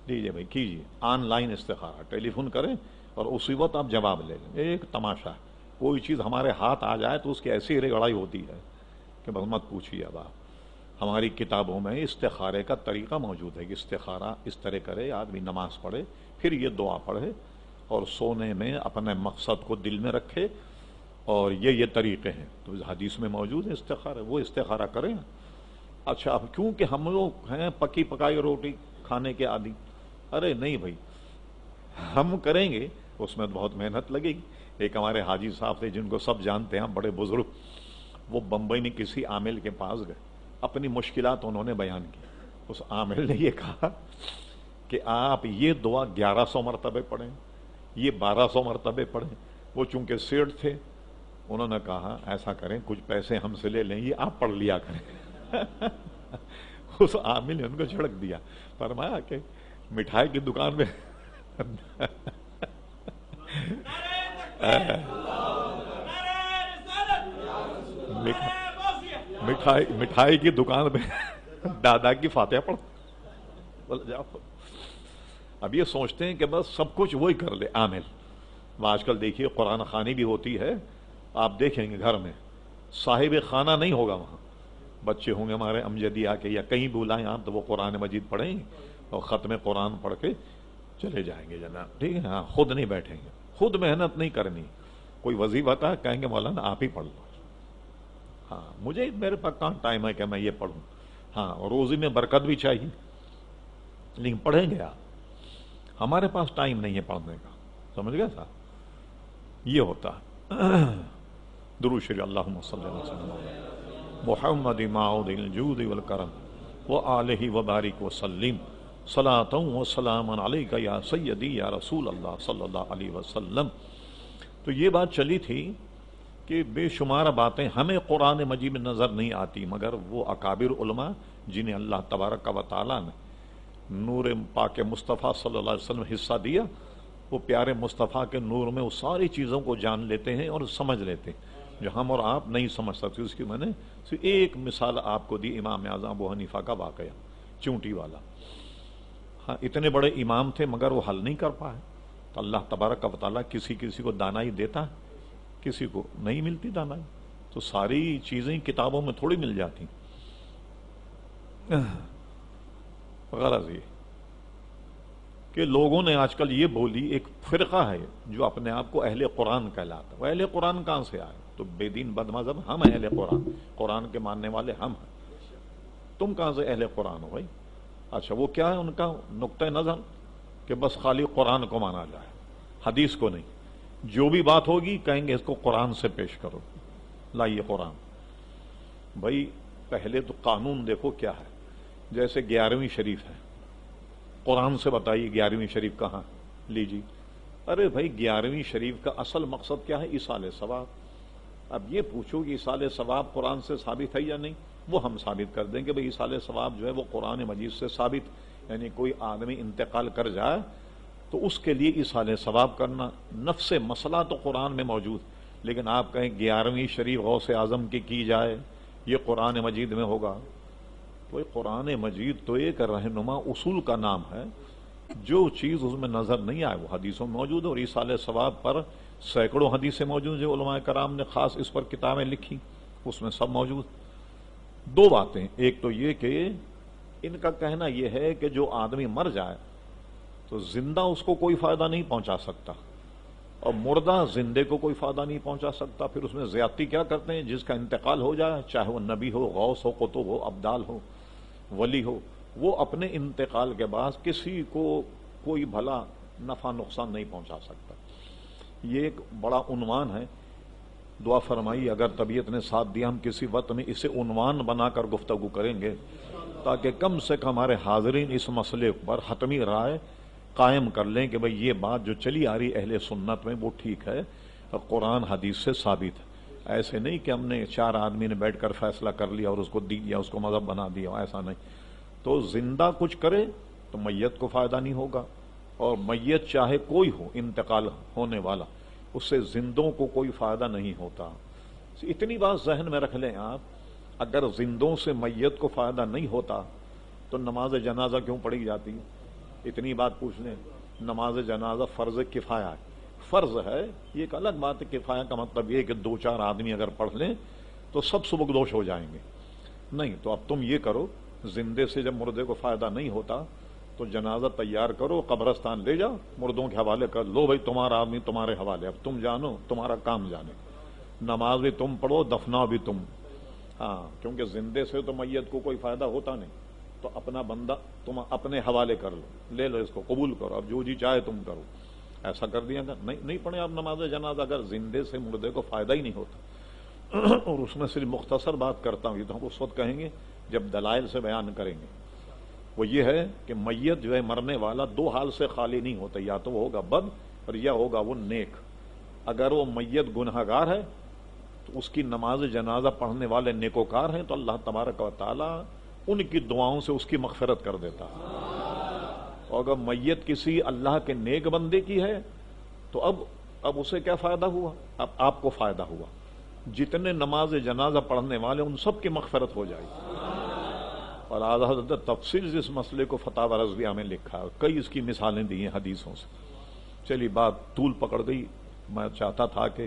لیجیے بھائی کیجیے آن لائن استخارہ، ٹیلی فون کریں اور اسی وقت آپ جواب لے لیں. ایک تماشا ہے، کوئی چیز ہمارے ہاتھ آ جائے تو اس کی ایسی رگڑائی ہوتی ہے کہ بس مت پوچھیے. اب آپ ہماری کتابوں میں استخارے کا طریقہ موجود ہے کہ استخارہ اس طرح کرے، آدمی نماز پڑھے پھر یہ دعا پڑھے اور سونے میں اپنے مقصد کو دل میں رکھے، اور یہ طریقے ہیں تو حدیث میں موجود ہے استخارہ، وہ استخارہ کریں. اچھا اب کیونکہ ہم لوگ ہیں پکی پکائی روٹی کھانے کے عادی، ارے نہیں بھائی ہم کریں گے، اس میں بہت محنت لگے گی. ایک ہمارے حاجی صاحب تھے جن کو سب جانتے ہیں، بڑے بزرگ، وہ بمبئی میں کسی عامل کے پاس گئے، اپنی مشکلات انہوں نے بیان کی. اس عامل نے یہ کہا کہ آپ یہ دعا 1100 مرتبہ پڑھیں، یہ 1200 مرتبہ پڑھیں. وہ چونکہ سیٹ تھے، انہوں نے کہا ایسا کریں کچھ پیسے ہم سے لے لیں، یہ آپ پڑھ لیا کریں. اس عامل نے ان کو جھڑک دیا، فرمایا کہ مٹھائی کی دکان میں مٹھائی کی دکان میں دادا کی فاتحہ پڑھ. اب یہ سوچتے ہیں کہ بس سب کچھ وہی کر لے عامل. آج کل دیکھیے قرآن خوانی بھی ہوتی ہے، آپ دیکھیں گے گھر میں صاحب خانہ نہیں ہوگا، وہاں بچے ہوں گے ہمارے امجدی آ کے یا کہیں بلائیں آپ تو وہ قرآن مجید پڑھیں گے اور ختم قرآن پڑھ کے چلے جائیں گے جناب. ٹھیک ہے، ہاں خود نہیں بیٹھیں گے، خود محنت نہیں کرنی. کوئی وظیفہ تھا کہیں گے مولانا آپ ہی پڑھ لو. ہاں مجھے میرے پاس کہاں ٹائم ہے کہ میں یہ پڑھوں. ہاں اور روزی میں برکت بھی چاہیے، لیکن پڑھیں گے آپ، ہمارے پاس ٹائم نہیں ہے پڑھنے کا. سمجھ گئے صاحب، یہ ہوتا ہے. درود شریف اللہم صلی اللہ علیہ وسلم محمد معود الجود والکرم وآلہ وبارک وسلم صلاۃ وسلام علیک یا سیدی یا رسول اللہ صلی اللہ علیہ وسلم. تو یہ بات چلی تھی کہ بے شمار باتیں ہمیں قرآن مجید میں نظر نہیں آتی، مگر وہ اکابر علماء جنہیں اللہ تبارک و تعالیٰ نے نور پاک مصطفیٰ صلی اللہ علیہ وسلم حصہ دیا، وہ پیارے مصطفیٰ کے نور میں وہ ساری چیزوں کو جان لیتے ہیں اور سمجھ لیتے ہیں جو ہم اور آپ نہیں سمجھ سکتے. اس کی میں نے صرف ایک مثال آپ کو دی، امام اعظم ابو حنیفہ کا واقعہ چونٹی والا. ہاں اتنے بڑے امام تھے مگر وہ حل نہیں کر پائے. تو اللہ تبارک و تعالیٰ کسی کسی کو دانائی دیتا ہے، کسی کو نہیں ملتی دانائی. تو ساری چیزیں کتابوں میں تھوڑی مل جاتی. غرض یہ کہ لوگوں نے آج کل یہ بولی، ایک فرقہ ہے جو اپنے آپ کو اہل قرآن کہلاتا ہے. وہ اہل قرآن کہاں سے آئے؟ تو بے دین بد مذہب ہم اہل قرآن، قرآن کے ماننے والے ہم ہیں. تم کہاں سے اہل قرآن ہو بھائی؟ اچھا وہ کیا ہے ان کا نقطہ نظر کہ بس خالی قرآن کو مانا جائے، حدیث کو نہیں. جو بھی بات ہوگی کہیں گے اس کو قرآن سے پیش کرو، لائیے قرآن. بھائی پہلے تو قانون دیکھو کیا ہے. جیسے 11ویں شریف ہے، قرآن سے بتائیے 11ویں شریف کہاں لیجیے. ارے بھائی 11ویں شریف کا اصل مقصد کیا ہے؟ ایصال ثواب. اب یہ پوچھو کہ ایصال ثواب قرآن سے ثابت ہے یا نہیں، وہ ہم ثابت کر دیں کہ بھائی ایصال ثواب جو ہے وہ قرآن مجید سے ثابت. یعنی کوئی آدمی انتقال کر جائے تو اس کے لیے ایصال ثواب کرنا، نفس مسئلہ تو قرآن میں موجود. لیکن آپ کہیں 11ویں شریف غوث اعظم کی جائے یہ قرآن مجید میں ہوگا؟ تو یہ قرآن مجید تو ایک رہنما اصول کا نام ہے، جو چیز اس میں نظر نہیں آئے وہ حدیثوں میں موجود ہے، اور ایصال ثواب پر سینکڑوں حدیثیں موجود ہیں جو علماء کرام نے خاص اس پر کتابیں لکھی، اس میں سب موجود۔ دو باتیں، ایک تو یہ کہ ان کا کہنا یہ ہے کہ جو آدمی مر جائے تو زندہ اس کو کوئی فائدہ نہیں پہنچا سکتا، اور مردہ زندے کو کوئی فائدہ نہیں پہنچا سکتا۔ پھر اس میں زیادتی کیا کرتے ہیں، جس کا انتقال ہو جائے، چاہے وہ نبی ہو، غوث ہو، قطب ہو، ابدال ہو، ولی ہو، وہ اپنے انتقال کے بعد کسی کو کوئی بھلا نفع نقصان نہیں پہنچا سکتا۔ یہ ایک بڑا عنوان ہے، دعا فرمائی اگر طبیعت نے ساتھ دیا ہم کسی وقت میں اسے عنوان بنا کر گفتگو کریں گے، تاکہ کم سے کم ہمارے حاضرین اس مسئلے پر حتمی رائے قائم کر لیں کہ بھئی یہ بات جو چلی آ رہی اہل سنت میں وہ ٹھیک ہے، قرآن حدیث سے ثابت ہے۔ ایسے نہیں کہ ہم نے چار آدمی نے بیٹھ کر فیصلہ کر لیا اور اس کو دی دیا، اس کو مذہب بنا دیا، ایسا نہیں۔ تو زندہ کچھ کرے تو میت کو فائدہ نہیں ہوگا، اور میت چاہے کوئی ہو انتقال ہونے والا، اس سے زندوں کو کوئی فائدہ نہیں ہوتا۔ اتنی بات ذہن میں رکھ لیں آپ، اگر زندوں سے میت کو فائدہ نہیں ہوتا تو نماز جنازہ کیوں پڑھی جاتی ہے؟ اتنی بات پوچھ لیں۔ نماز جنازہ فرض کفایہ ہے، فرض ہے، یہ ایک الگ بات ہے۔ کفایہ کا مطلب یہ کہ دو چار آدمی اگر پڑھ لیں تو سب سبکدوش ہو جائیں گے، نہیں۔ تو اب تم یہ کرو، زندے سے جب مردے کو فائدہ نہیں ہوتا تو جنازہ تیار کرو، قبرستان لے جاؤ، مردوں کے حوالے کر لو، بھائی تمہارا آدمی تمہارے حوالے، اب تم جانو، تمہارا کام جانے، نماز بھی تم پڑھو، دفناؤ بھی تم۔ ہاں، کیونکہ زندے سے تو میت کو کوئی فائدہ ہوتا نہیں، تو اپنا بندہ تم اپنے حوالے کر لو، لے لو، اس کو قبول کرو، اب جو جی چاہے تم کرو۔ ایسا کر دیا گا، نہیں پڑھیں آپ نماز جنازہ اگر زندے سے مردے کو فائدہ ہی نہیں ہوتا۔ اور اس میں صرف مختصر بات کرتا ہوں، یہ تو ہم اس وقت کہیں گے جب دلائل سے بیان کریں گے۔ وہ یہ ہے کہ میت جو ہے مرنے والا دو حال سے خالی نہیں ہوتا، یا تو وہ ہوگا بد اور یا ہوگا وہ نیک۔ اگر وہ میت گنہگار ہے تو اس کی نماز جنازہ پڑھنے والے نیکوکار ہیں تو اللہ تبارک و تعالی ان کی دعاؤں سے اس کی مغفرت کر دیتا ہے۔ اور اگر میت کسی اللہ کے نیک بندے کی ہے تو اب اسے کیا فائدہ ہوا؟ اب آپ کو فائدہ ہوا، جتنے نماز جنازہ پڑھنے والے ان سب کی مغفرت ہو جائے گی۔ اور اعلیٰ حضرت تفصیل اس مسئلے کو فتاوی رضویہ میں لکھا ہے، کئی اس کی مثالیں دی ہیں حدیثوں سے۔ چلیے بات طول پکڑ گئی، میں چاہتا تھا کہ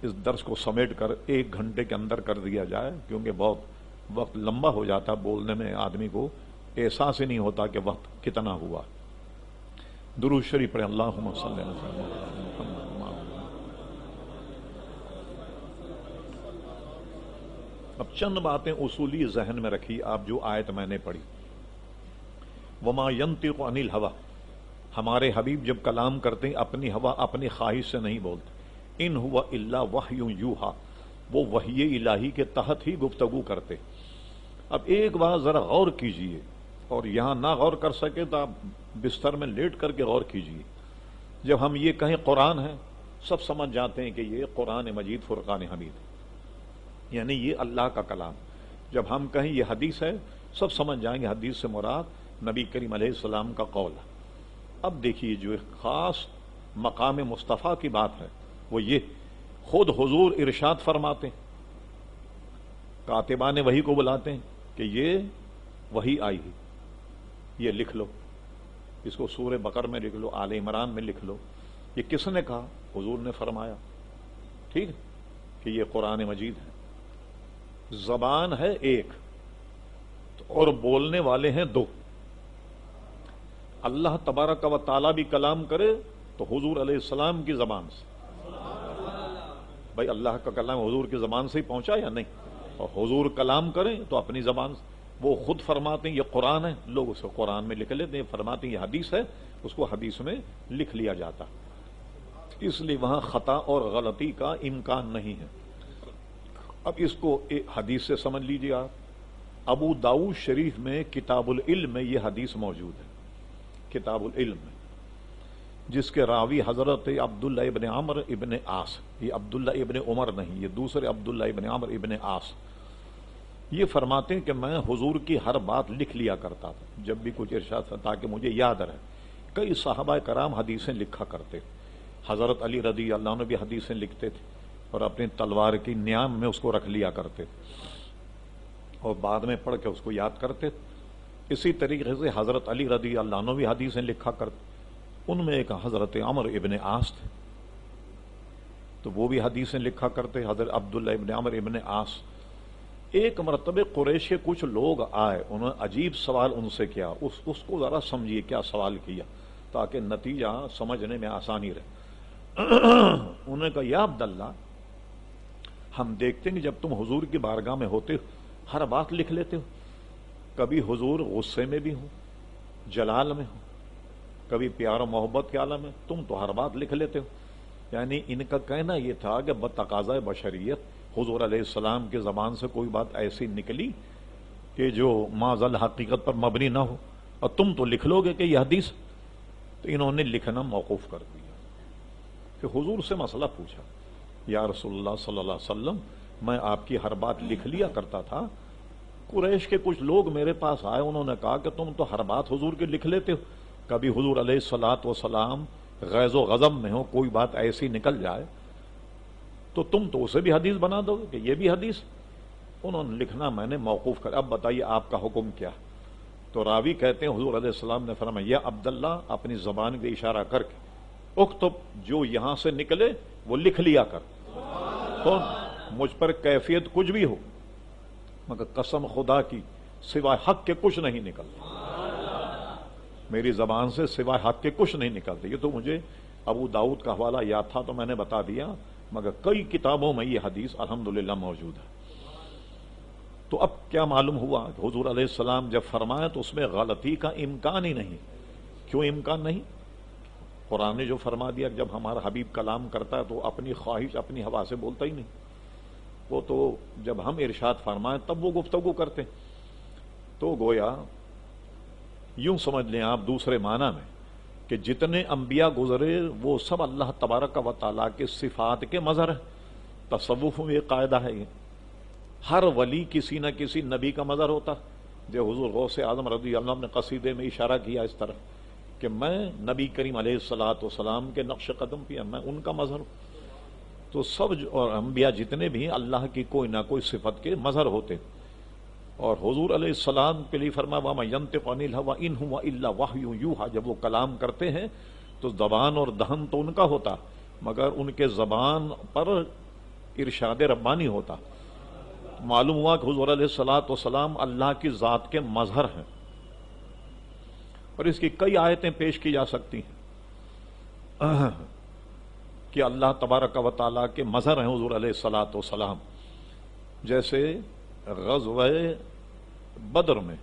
اس درس کو سمیٹ کر 1 گھنٹے کے اندر کر دیا جائے، کیونکہ بہت وقت لمبا ہو جاتا، بولنے میں آدمی کو احساس ہی نہیں ہوتا کہ وقت کتنا ہوا۔ درود شریف پڑھیں، اللہم صلی علی محمد۔ اب چند باتیں اصولی ذہن میں رکھی آپ، جو آیت میں نے پڑھی، وما ینطق عن الہویٰ، ہمارے حبیب جب کلام کرتے ہیں اپنی ہوا اپنی خواہش سے نہیں بولتے، ان ہوا الا وحی یوحیٰ، وہ وحی الہی کے تحت ہی گفتگو کرتے۔ اب ایک بات ذرا غور کیجئے، اور یہاں نہ غور کر سکے تو آپ بستر میں لیٹ کر کے غور کیجئے۔ جب ہم یہ کہیں قرآن ہے، سب سمجھ جاتے ہیں کہ یہ قرآن مجید فرقان حمید ہے، یعنی یہ اللہ کا کلام۔ جب ہم کہیں یہ حدیث ہے، سب سمجھ جائیں گے حدیث سے مراد نبی کریم علیہ السلام کا قول ہے۔ اب دیکھیے جو ایک خاص مقام مصطفیٰ کی بات ہے وہ یہ، خود حضور ارشاد فرماتے ہیں، کاتبان وحی کو بلاتے ہیں کہ یہ وحی آئی ہے، یہ لکھ لو، اس کو سورہ بقرہ میں لکھ لو، آل عمران میں لکھ لو۔ یہ کس نے کہا؟ حضور نے فرمایا، ٹھیک کہ یہ قرآن مجید ہے۔ زبان ہے ایک اور بولنے والے ہیں دو۔ اللہ تبارک و تعالیٰ بھی کلام کرے تو حضور علیہ السلام کی زبان سے، بھائی اللہ کا کلام حضور کی زبان سے ہی پہنچا یا نہیں؟ اور حضور کلام کریں تو اپنی زبان سے۔ وہ خود فرماتے ہیں یہ قرآن ہے، لوگ اسے قرآن میں لکھ لیتے ہیں، فرماتے ہیں یہ حدیث ہے، اس کو حدیث میں لکھ لیا جاتا، اس لیے وہاں خطا اور غلطی کا امکان نہیں ہے۔ اب اس کو حدیث سے سمجھ لیجیے آپ۔ ابو داؤد شریف میں کتاب العلم میں یہ حدیث موجود ہے، کتاب العلم میں، جس کے راوی حضرت عبداللہ ابن عمر ابن عاص، یہ عبداللہ ابن عمر نہیں، یہ دوسرے عبداللہ ابن عمر ابن عاص، یہ فرماتے ہیں کہ میں حضور کی ہر بات لکھ لیا کرتا تھا جب بھی کچھ ارشاد تھا، تاکہ مجھے یاد رہے۔ کئی صحابہ کرام حدیثیں لکھا کرتے، حضرت علی رضی اللہ عنہ بھی حدیثیں لکھتے تھے، اور اپنی تلوار کی نیام میں اس کو رکھ لیا کرتے اور بعد میں پڑھ کے اس کو یاد کرتے. اسی طریقے سے حضرت علی رضی اللہ عنہ بھی حدیثیں لکھا کرتے. ان میں ایک حضرت عمر ابن عاص تھے تو وہ بھی حدیثیں لکھا کرتے. حضرت عبداللہ ابن عمر ابن عاص. ایک مرتبہ قریش کے کچھ لوگ آئے, انہوں نے عجیب سوال ان سے کیا. اس کو ذرا سمجھیے کیا سوال کیا تاکہ نتیجہ سمجھنے میں آسانی رہے. انہوں نے کہا یا عبداللہ, ہم دیکھتے ہیں کہ جب تم حضور کی بارگاہ میں ہوتے ہو ہر بات لکھ لیتے ہو. کبھی حضور غصے میں بھی ہوں, جلال میں ہوں, کبھی پیار و محبت کے عالم میں, تم تو ہر بات لکھ لیتے ہو. یعنی ان کا کہنا یہ تھا کہ بتقاضۂ بشریت حضور علیہ السلام کی زبان سے کوئی بات ایسی نکلی کہ جو معذل حقیقت پر مبنی نہ ہو, اور تم تو لکھ لو گے کہ یہ حدیث. تو انہوں نے لکھنا موقوف کر دیا. کہ حضور سے مسئلہ پوچھا, یا رسول اللہ صلی اللہ علیہ وسلم, میں آپ کی ہر بات لکھ لیا کرتا تھا, قریش کے کچھ لوگ میرے پاس آئے, انہوں نے کہا کہ تم تو ہر بات حضور کی لکھ لیتے ہو, کبھی حضور علیہ الصلاۃ والسلام غیظ و غضب میں ہو, کوئی بات ایسی نکل جائے تو تم تو اسے بھی حدیث بنا دو گے کہ یہ بھی حدیث. انہوں نے لکھنا میں نے موقوف کر. اب بتائیے آپ کا حکم کیا؟ تو راوی کہتے ہیں حضور علیہ السلام نے فرمایا یا عبداللہ, اپنی زبان کے اشارہ کر کے اکتب, جو یہاں سے نکلے وہ لکھ لیا کر. تو مجھ پر کیفیت کچھ بھی ہو مگر قسم خدا کی سوائے حق کے کچھ نہیں نکلتا. میری زبان سے سوائے حق کے کچھ نہیں نکلتے. یہ تو مجھے ابو داؤد کا حوالہ یاد تھا تو میں نے بتا دیا, مگر کئی کتابوں میں یہ حدیث الحمدللہ موجود ہے. تو اب کیا معلوم ہوا, حضور علیہ السلام جب فرمائے تو اس میں غلطی کا امکان ہی نہیں. کیوں امکان نہیں؟ قرآن نے جو فرما دیا کہ جب ہمارا حبیب کلام کرتا ہے تو اپنی خواہش اپنی ہوا سے بولتا ہی نہیں. وہ تو جب ہم ارشاد فرمائیں تب وہ گفتگو کرتے. تو گویا یوں سمجھ لیں آپ دوسرے معنی میں کہ جتنے انبیاء گزرے وہ سب اللہ تبارک و تعالیٰ کے صفات کے مظہر ہیں. تصوف میں یہ قاعدہ ہے, یہ ہر ولی کسی نہ کسی نبی کا مظہر ہوتا. جو حضور غوث اعظم رضی اللہ عنہ نے قصیدے میں اشارہ کیا اس طرح کہ میں نبی کریم علیہ الصلاۃ والسلام کے نقش قدم پہ میں ان کا مظہر ہوں. تو سب اور انبیاء جتنے بھی ہیں اللہ کی کوئی نہ کوئی صفت کے مظہر ہوتے. اور حضور علیہ السلام کے لیے فرمایا وَمَا يَنطِقُ عَنِ الْهَوَىٰ إِنْ هُوَ إِلَّا وَحْيٌ يُوحَىٰ. جب وہ کلام کرتے ہیں تو زبان اور دہن تو ان کا ہوتا مگر ان کے زبان پر ارشاد ربانی ہوتا. معلوم ہوا کہ حضور علیہ الصلاۃ والسلام اللہ کی ذات کے مظہر ہیں. اور اس کی کئی آیتیں پیش کی جا سکتی ہیں کہ اللہ تبارک و تعالیٰ کے مظہر ہیں حضور علیہ الصلاۃ والسلام. جیسے غزوہ بدر میں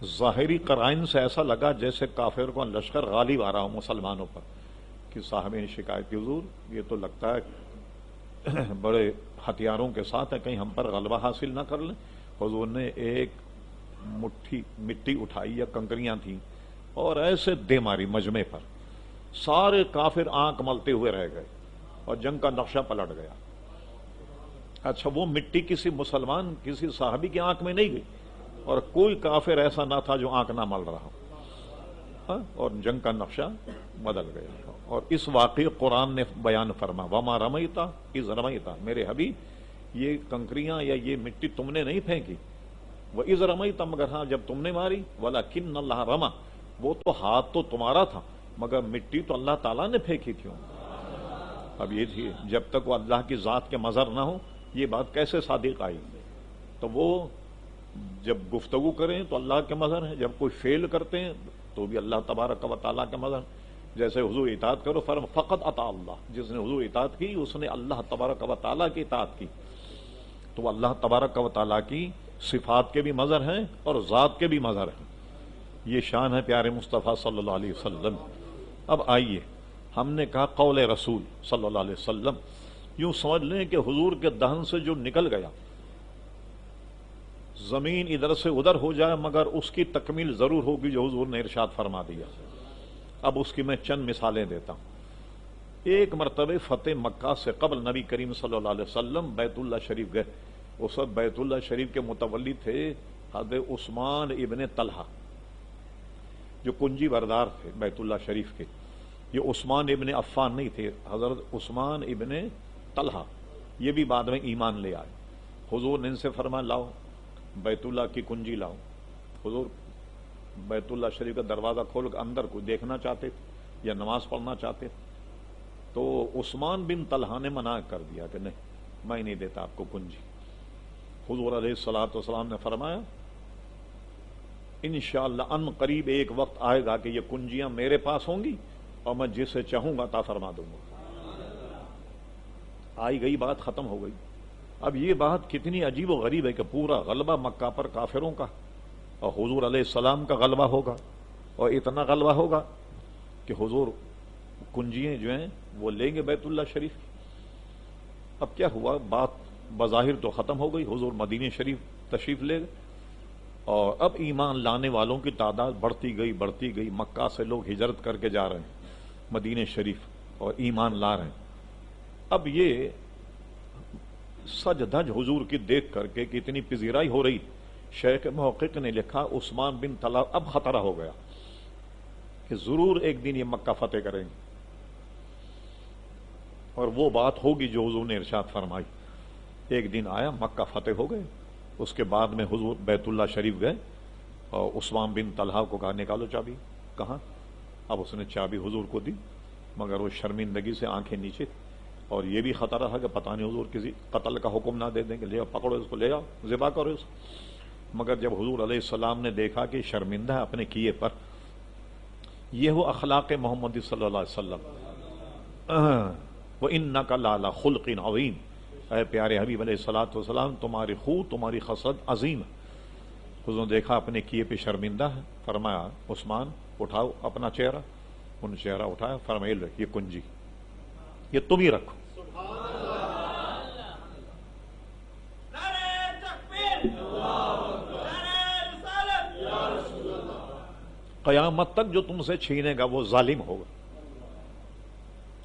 ظاہری قرائن سے ایسا لگا جیسے کافر کو لشکر غالب آ رہا ہو مسلمانوں پر, کہ صاحب نے شکایت کی حضور یہ تو لگتا ہے بڑے ہتھیاروں کے ساتھ ہے, کہیں ہم پر غلبہ حاصل نہ کر لیں. حضور نے ایک مٹھی مٹی اٹھائی یا کنکریاں تھیں اور ایسے دے ماری مجمع پر, سارے کافر آنکھ ملتے ہوئے رہ گئے اور جنگ کا نقشہ پلٹ گیا. اچھا وہ مٹی کسی مسلمان کسی صحابی کی آنکھ میں نہیں گئی اور کوئی کافر ایسا نہ تھا جو آنکھ نہ مل رہا ہو, اور جنگ کا نقشہ بدل گیا. اور اس واقعے قرآن نے بیان فرما وما رمیتا اذ رمیتا, میرے حبیب یہ کنکریاں یا یہ مٹی تم نے نہیں پھینکی, وہ اذ رمیتا مگر ہاں جب تم نے ماری, ولکن اللہ رما, وہ تو ہاتھ تو تمہارا تھا مگر مٹی تو اللہ تعالیٰ نے پھینکی تھی. اب یہ تھی جب تک وہ اللہ کی ذات کے مظہر نہ ہو یہ بات کیسے صادق آئی. تو وہ جب گفتگو کریں تو اللہ کے مظہر ہیں, جب کوئی فعل کرتے ہیں تو بھی اللہ تبارک و تعالیٰ کے مظہر. جیسے حضور اطاعت کرو فقط اطاع اللہ, جس نے حضور اطاعت کی اس نے اللہ تبارک و تعالیٰ کی اطاعت کی. تو اللہ تبارک و تعالیٰ کی صفات کے بھی مظہر ہیں اور ذات کے بھی مظہر ہیں. یہ شان ہے پیارے مصطفیٰ صلی اللہ علیہ وسلم. اب آئیے, ہم نے کہا قول رسول صلی اللہ علیہ وسلم, یوں سمجھ لیں کہ حضور کے دہن سے جو نکل گیا زمین ادھر سے ادھر ہو جائے مگر اس کی تکمیل ضرور ہوگی جو حضور نے ارشاد فرما دیا. اب اس کی میں چند مثالیں دیتا ہوں. ایک مرتبہ فتح مکہ سے قبل نبی کریم صلی اللہ علیہ وسلم بیت اللہ شریف گئے. اس وقت بیت اللہ شریف کے متولی تھے حضرت عثمان ابن طلحہ جو کنجی بردار تھے بیت اللہ شریف کے. یہ عثمان ابن عفان نہیں تھے, حضرت عثمان ابن طلحہ یہ بھی بعد میں ایمان لے آئے۔ حضور نے ان سے فرمایا لاؤ بیت اللہ کی کنجی لاؤ۔ حضور بیت اللہ شریف کا دروازہ کھول کر اندر کوئی دیکھنا چاہتے تھے یا نماز پڑھنا چاہتے تھے، تو عثمان بن طلحہ نے منع کر دیا کہ نہیں میں نہیں دیتا آپ کو کنجی۔ حضور علیہ الصلوۃ والسلام نے فرمایا انشاءاللہ ان قریب ایک وقت آئے گا کہ یہ کنجیاں میرے پاس ہوں گی اور میں جسے چاہوں گا عطا فرما دوں گا۔ آئی گئی بات ختم ہو گئی۔ اب یہ بات کتنی عجیب و غریب ہے کہ پورا غلبہ مکہ پر کافروں کا اور حضور علیہ السلام کا غلبہ ہوگا، اور اتنا غلبہ ہوگا کہ حضور کنجیاں جو ہیں وہ لیں گے بیت اللہ شریف کی۔ اب کیا ہوا، بات بظاہر تو ختم ہو گئی، حضور مدینہ شریف تشریف لے گئے، اور اب ایمان لانے والوں کی تعداد بڑھتی گئی۔ مکہ سے لوگ ہجرت کر کے جا رہے ہیں مدینہ شریف اور ایمان لا رہے ہیں۔ اب یہ سج دھج حضور کی دیکھ کر کے کتنی پذیرائی ہو رہی، شیخ محقق نے لکھا عثمان بن طلحہ اب خطرہ ہو گیا کہ ضرور ایک دن یہ مکہ فتح کریں گے، اور وہ بات ہوگی جو حضور نے ارشاد فرمائی۔ ایک دن آیا مکہ فتح ہو گئے، اس کے بعد میں حضور بیت اللہ شریف گئے اور عثمان بن طلحہ کو کہا نکالو چابی۔ کہاں؟ اب اس نے چابی حضور کو دی، مگر وہ شرمندگی سے آنکھیں نیچے تھی، اور یہ بھی خطرہ تھا کہ پتہ نہیں حضور کسی قتل کا حکم نہ دے دیں کہ لے آؤ پکڑو اس کو، لے آؤ ذبح کرو اس کو۔ مگر جب حضور علیہ السلام نے دیکھا کہ شرمندہ ہے اپنے کیے پر، یہ ہو اخلاق محمدی صلی اللہ علیہ وسلم، وَإِنَّكَ لَعَلَىٰ خُلْقٍ عَظِيمٍ، اے پیارے حبیب علیہ الصلوۃ والسلام تمہاری خود تمہاری خصلت عظیم ہے۔ حضور نے دیکھا اپنے کیے پہ شرمندہ ہے، فرمایا عثمان اٹھاؤ اپنا چہرہ۔ انہوں نے چہرہ اٹھایا، فرمایا یہ کنجی یہ تم ہی رکھو۔ قیامت تک جو تم سے چھینے گا وہ ظالم ہوگا،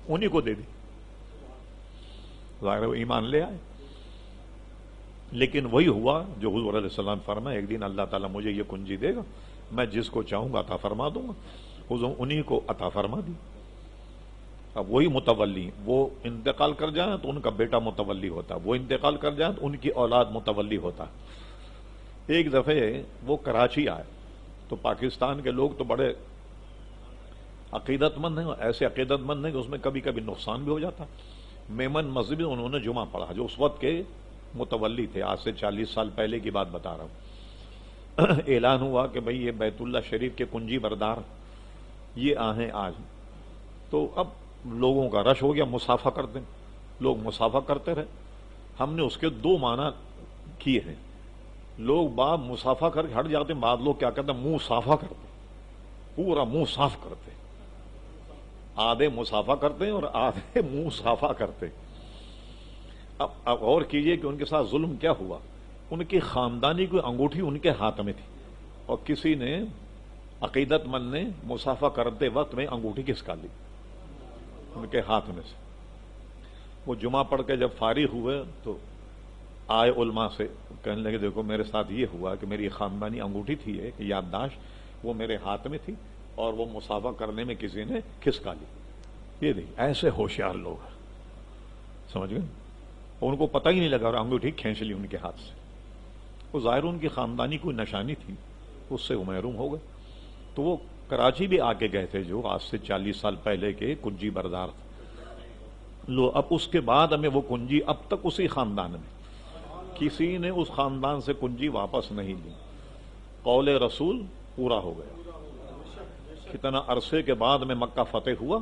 انہی کو دے دی۔ ظاہر وہ ایمان لے آئے، لیکن وہی ہوا جو حضور علیہ السلام فرمایا ایک دن اللہ تعالیٰ مجھے یہ کنجی دے گا، میں جس کو چاہوں گا عطا فرما دوں گا۔ حضور انہی کو عطا فرما دی۔ اب وہی متولی، وہ انتقال کر جائیں تو ان کا بیٹا متولی ہوتا، وہ انتقال کر جائیں تو ان کی اولاد متولی ہوتا۔ ایک دفعہ وہ کراچی آئے تو پاکستان کے لوگ تو بڑے عقیدت مند ہیں، ایسے عقیدت مند ہیں کہ اس میں کبھی کبھی نقصان بھی ہو جاتا۔ میمن مسجد میں انہوں نے جمعہ پڑھا، جو اس وقت کے متولی تھے، آج سے 40 سال پہلے کی بات بتا رہا ہوں۔ اعلان ہوا کہ بھئی یہ بیت اللہ شریف کے کنجی بردار یہ آہیں آج، تو اب لوگوں کا رش ہو گیا، مسافہ کرتے ہیں لوگ، مسافہ کرتے رہے۔ ہم نے اس کے دو معنی کیے ہیں، لوگ بعض مسافہ کر کے ہٹ جاتے ہیں، بعض لوگ کیا کرتے ہیں منہ صافہ کرتے ہیں، پورا منہ صاف کرتے ہیں، آدھے مسافہ کرتے ہیں اور آدھے منہ صافہ کرتے ہیں۔ اب غور کیجئے کہ ان کے ساتھ ظلم کیا ہوا، ان کی خاندانی کوئی انگوٹھی ان کے ہاتھ میں تھی، اور کسی نے عقیدت مند نے مسافہ کرتے وقت میں انگوٹھی کھسکا لی ان کے ہاتھ میں سے۔ وہ جمعہ پڑھ کے جب فارغ ہوئے تو آئے علماء سے، کہنے لگے دیکھو میرے ساتھ یہ ہوا کہ میری خاندانی انگوٹھی تھی ایک یادداشت، وہ میرے ہاتھ میں تھی اور وہ مسافہ کرنے میں کسی نے کھسکا لی۔ یہ دیکھ ایسے ہوشیار لوگ ہیں، سمجھ گئے، ان کو پتہ ہی نہیں لگا اور انگوٹھی کھینچ لی ان کے ہاتھ سے۔ وہ ظاہر ان کی خاندانی کوئی نشانی تھی، اس سے وہ محروم ہو گئے۔ تو وہ کراچی بھی آ کے گئے تھے، جو آج سے 40 سال پہلے کے کنجی بردار تھے۔ لو اب اس کے بعد ہمیں وہ کنجی اب تک اسی خاندان میں، کسی نے اس خاندان سے کنجی واپس نہیں لی۔ قول رسول پورا ہو گیا، کتنا عرصے کے بعد میں مکہ فتح ہوا،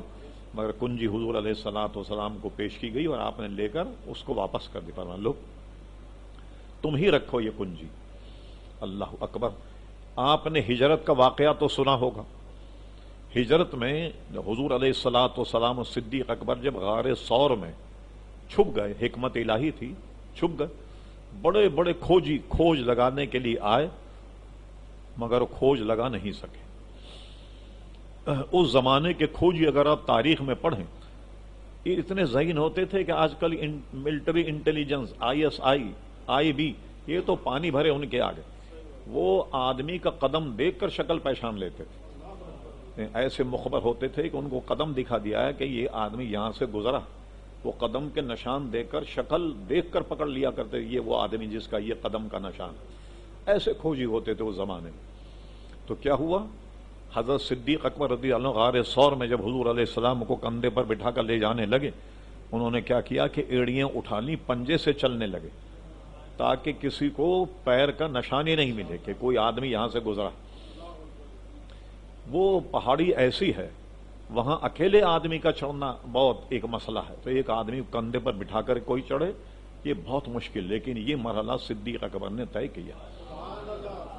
مگر کنجی حضور علیہ الصلوۃ والسلام کو پیش کی گئی اور آپ نے لے کر اس کو واپس کر دی، فرمایا لو تم ہی رکھو یہ کنجی۔ اللہ اکبر۔ آپ نے ہجرت کا واقعہ تو سنا ہوگا، ہجرت میں حضور علیہ الصلوۃ والسلام و صدیق اکبر جب غار ثور میں چھپ گئے، حکمت الہی تھی، چھپ گئے، بڑے بڑے کھوجی کھوج لگانے کے لیے آئے، مگر کھوج لگا نہیں سکے۔ اس زمانے کے کھوجی اگر آپ تاریخ میں پڑھیں، یہ اتنے ذہین ہوتے تھے کہ آج کل ملٹری انٹیلیجنس ISI IB یہ تو پانی بھرے ان کے آگے، وہ آدمی کا قدم دیکھ کر شکل پہچان لیتے تھے، ایسے مخبر ہوتے تھے کہ ان کو قدم دکھا دیا ہے کہ یہ آدمی یہاں سے گزرا وہ قدم کے نشان دے کر شکل دیکھ کر پکڑ لیا کرتے، یہ وہ آدمی جس کا یہ قدم کا نشان، ایسے کھوجی ہوتے تھے اس زمانے میں۔ تو کیا ہوا، حضرت صدیق اکبر رضی اللہ عنہ غار ثور میں جب حضور علیہ السلام کو کندھے پر بٹھا کر لے جانے لگے، انہوں نے کیا کیا کہ ایڑیاں اٹھا لی، پنجے سے چلنے لگے تاکہ کسی کو پیر کا نشان ہی نہیں ملے کہ کوئی آدمی یہاں سے گزرا۔ وہ پہاڑی ایسی ہے، وہاں اکیلے آدمی کا چڑھنا بہت ایک مسئلہ ہے، تو ایک آدمی کندھے پر بٹھا کر کوئی چڑھے یہ بہت مشکل، لیکن یہ مرحلہ صدیق اکبر نے طے کیا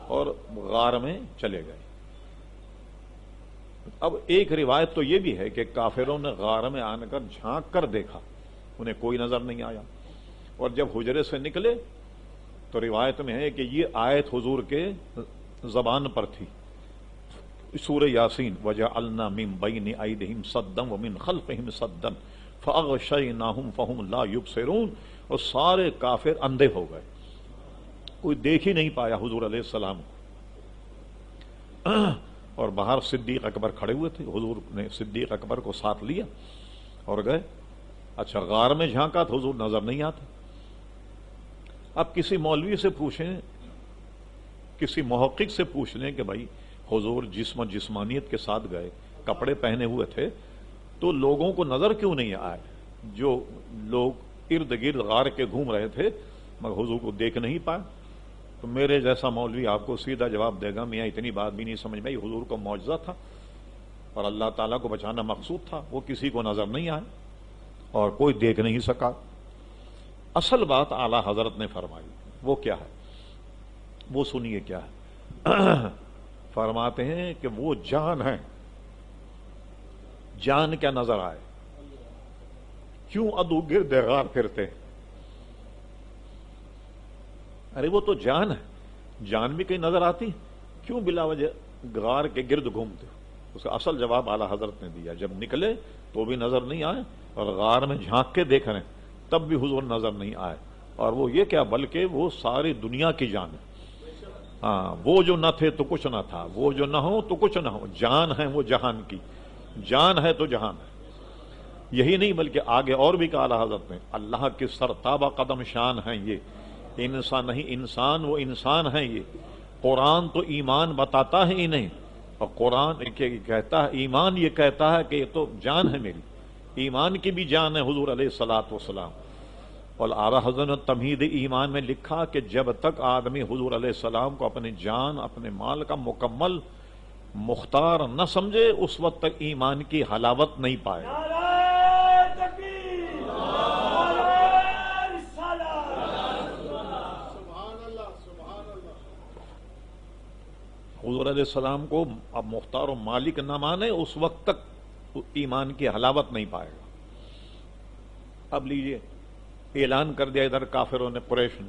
اور غار میں چلے گئے۔ اب ایک روایت تو یہ بھی ہے کہ کافروں نے غار میں آنے کر جھانک کر دیکھا، انہیں کوئی نظر نہیں آیا، اور جب حجرے سے نکلے تو روایت میں ہے کہ یہ آیت حضور کے زبان پر تھی، سورہ یاسین، وَجَعَلْنَا مِن بَيْنِ أَيْدِهِمْ صَدًّا وَمِن خَلْفِهِمْ صَدًّا فَأَغْشَيْنَاهُمْ فَهُمْ لَا يُبْصِرُونَ، اور سارے کافر اندھے ہو گئے، کوئی دیکھ ہی نہیں پایا حضور علیہ السلام کو۔ اور باہر صدیق اکبر کھڑے ہوئے تھے، حضور نے صدیق اکبر کو ساتھ لیا اور گئے۔ اچھا، غار میں جھانکا تو حضور نظر نہیں آتے۔ اب کسی مولوی سے پوچھیں، کسی محقق سے پوچھ لیں کہ بھائی حضور جسم و جسمانیت کے ساتھ گئے، کپڑے پہنے ہوئے تھے، تو لوگوں کو نظر کیوں نہیں آئے؟ جو لوگ ارد گرد غار کے گھوم رہے تھے مگر حضور کو دیکھ نہیں پائے۔ تو میرے جیسا مولوی آپ کو سیدھا جواب دے گا، میاں اتنی بات بھی نہیں سمجھ میں، حضور کو معجزہ تھا اور اللہ تعالیٰ کو بچانا مقصود تھا، وہ کسی کو نظر نہیں آئے اور کوئی دیکھ نہیں سکا۔ اصل بات اعلیٰ حضرت نے فرمائی، وہ کیا ہے؟ وہ سنیے کیا ہے۔ فرماتے ہیں کہ وہ جان ہے، جان کیا نظر آئے، کیوں ادو گرد غار پھرتے؟ ارے وہ تو جان ہے، جان بھی کہیں نظر آتی، کیوں بلا وجہ غار کے گرد گھومتے؟ اس کا اصل جواب اعلیٰ حضرت نے دیا، جب نکلے تو بھی نظر نہیں آئے اور غار میں جھانک کے دیکھ رہے ہیں تب بھی حضور نظر نہیں آئے، اور وہ یہ کیا بلکہ وہ ساری دنیا کی جان ہے۔ ہاں، وہ جو نہ تھے تو کچھ نہ تھا، وہ جو نہ ہو تو کچھ نہ ہو، جان ہے وہ جہان کی، جان ہے تو جہان ہے۔ یہی نہیں بلکہ آگے اور بھی کہا اعلیٰ حضرت نے، اللہ کے سرتابہ قدم شان ہیں یہ، انسان نہیں انسان وہ انسان ہیں یہ، قرآن تو ایمان بتاتا ہے انہیں، اور قرآن کہتا ہے، ایمان یہ کہتا ہے کہ یہ تو جان ہے میری، ایمان کی بھی جان ہے حضور علیہ الصلوۃ والسلام۔ اور اعلیٰ حضرت نے تمہید ایمان میں لکھا کہ جب تک آدمی حضور علیہ السلام کو اپنی جان اپنے مال کا مکمل مختار نہ سمجھے اس وقت تک ایمان کی حلاوت نہیں پائے۔ حضور علیہ السلام کو اب مختار و مالک نہ مانے اس وقت تک ایمان کی حلاوت نہیں پائے گا۔ اب لیجئے، اعلان کر دیا ادھر کافروں نے، قریش نے،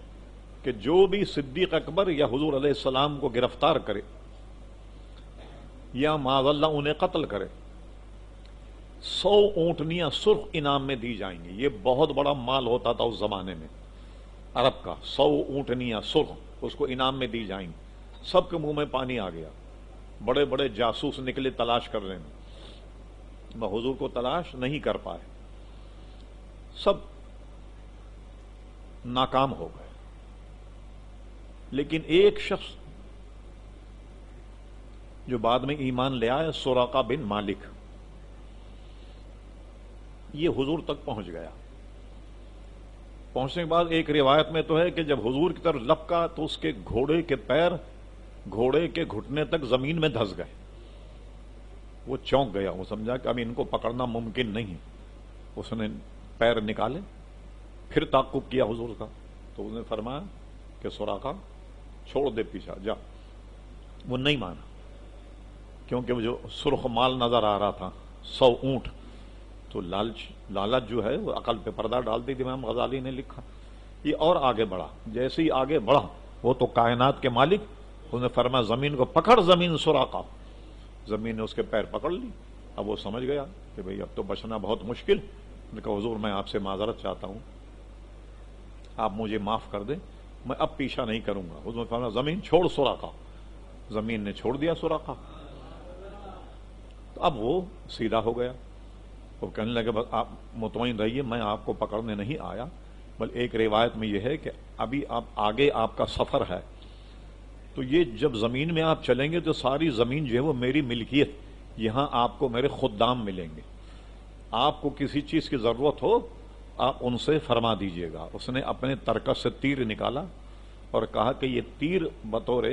کہ جو بھی صدیق اکبر یا حضور علیہ السلام کو گرفتار کرے یا معاذ اللہ انہیں قتل کرے، 100 اونٹنیاں سرخ انعام میں دی جائیں گی۔ یہ بہت بڑا مال ہوتا تھا اس زمانے میں عرب کا، 100 اونٹنیاں سرخ اس کو انعام میں دی جائیں گی۔ سب کے منہ میں پانی آ گیا، بڑے بڑے جاسوس نکلے تلاش کر رہے ہیں، میں حضور کو تلاش نہیں کر پائے، سب ناکام ہو گئے۔ لیکن ایک شخص جو بعد میں ایمان لے آئے، سراقہ بن مالک، یہ حضور تک پہنچ گیا۔ پہنچنے کے بعد ایک روایت میں تو ہے کہ جب حضور کی طرف لپکا تو اس کے گھوڑے کے پیر گھوڑے کے گھٹنے تک زمین میں دھس گئے۔ وہ چونک گیا، وہ سمجھا کہ اب ان کو پکڑنا ممکن نہیں۔ اس نے پیر نکالے، پھر تعقب کیا حضور کا، تو اس نے فرمایا کہ سراقہ چھوڑ دے پیچھا جا۔ وہ نہیں مانا، کیونکہ وہ جو سرخ مال نظر آ رہا تھا، 100 اونٹ، تو لالچ جو ہے وہ عقل پہ پردہ ڈالتی تھی، امام غزالی نے لکھا۔ یہ اور آگے بڑھا، جیسے ہی آگے بڑھا، وہ تو کائنات کے مالک، اس نے فرمایا زمین کو پکڑ، زمین سراقہ، زمین نے اس کے پیر پکڑ لی۔ اب وہ سمجھ گیا کہ بھئی اب تو بچنا بہت مشکل۔ نے کہا حضور میں آپ سے معذرت چاہتا ہوں، آپ مجھے معاف کر دیں، میں اب پیچھا نہیں کروں گا۔ حضور نے فرمایا زمین چھوڑ سراقہ، زمین نے چھوڑ دیا سراقہ۔ تو اب وہ سیدھا ہو گیا، وہ کہنے لگے بس آپ مطمئن رہیے میں آپ کو پکڑنے نہیں آیا، بل ایک روایت میں یہ ہے کہ ابھی آپ آگے آپ کا سفر ہے، تو یہ جب زمین میں آپ چلیں گے تو ساری زمین جو ہے وہ میری ملکیت، یہاں آپ کو میرے خدام ملیں گے، آپ کو کسی چیز کی ضرورت ہو آپ ان سے فرما دیجئے گا۔ اس نے اپنے ترکش سے تیر نکالا اور کہا کہ یہ تیر بطور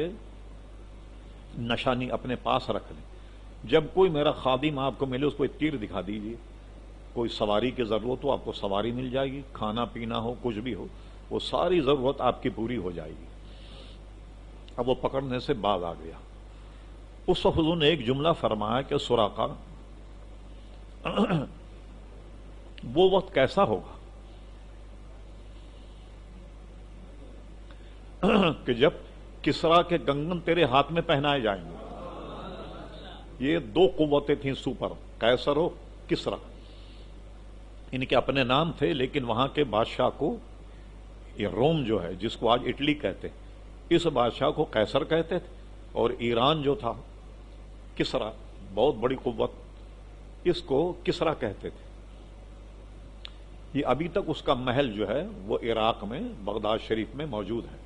نشانی اپنے پاس رکھ لیں، جب کوئی میرا خادم آپ کو ملے اس کو ایک تیر دکھا دیجیے، کوئی سواری کی ضرورت ہو آپ کو سواری مل جائے گی، کھانا پینا ہو کچھ بھی ہو وہ ساری ضرورت آپ کی پوری ہو جائے گی۔ اب وہ پکڑنے سے باز آ گیا۔ اس وقت حضور نے ایک جملہ فرمایا کہ سراقہ وہ وقت کیسا ہوگا کہ جب کسرا کے کنگن تیرے ہاتھ میں پہنائے جائیں گے۔ یہ دو قوتیں تھیں سپر، قیصر و کسرا، ان کے اپنے نام تھے لیکن وہاں کے بادشاہ کو، یہ روم جو ہے جس کو آج اٹلی کہتے، اس بادشاہ کو قیصر کہتے تھے، اور ایران جو تھا کسرا، بہت بڑی قوت، اس کو کسرا کہتے تھے۔ یہ ابھی تک اس کا محل جو ہے وہ عراق میں بغداد شریف میں موجود ہے،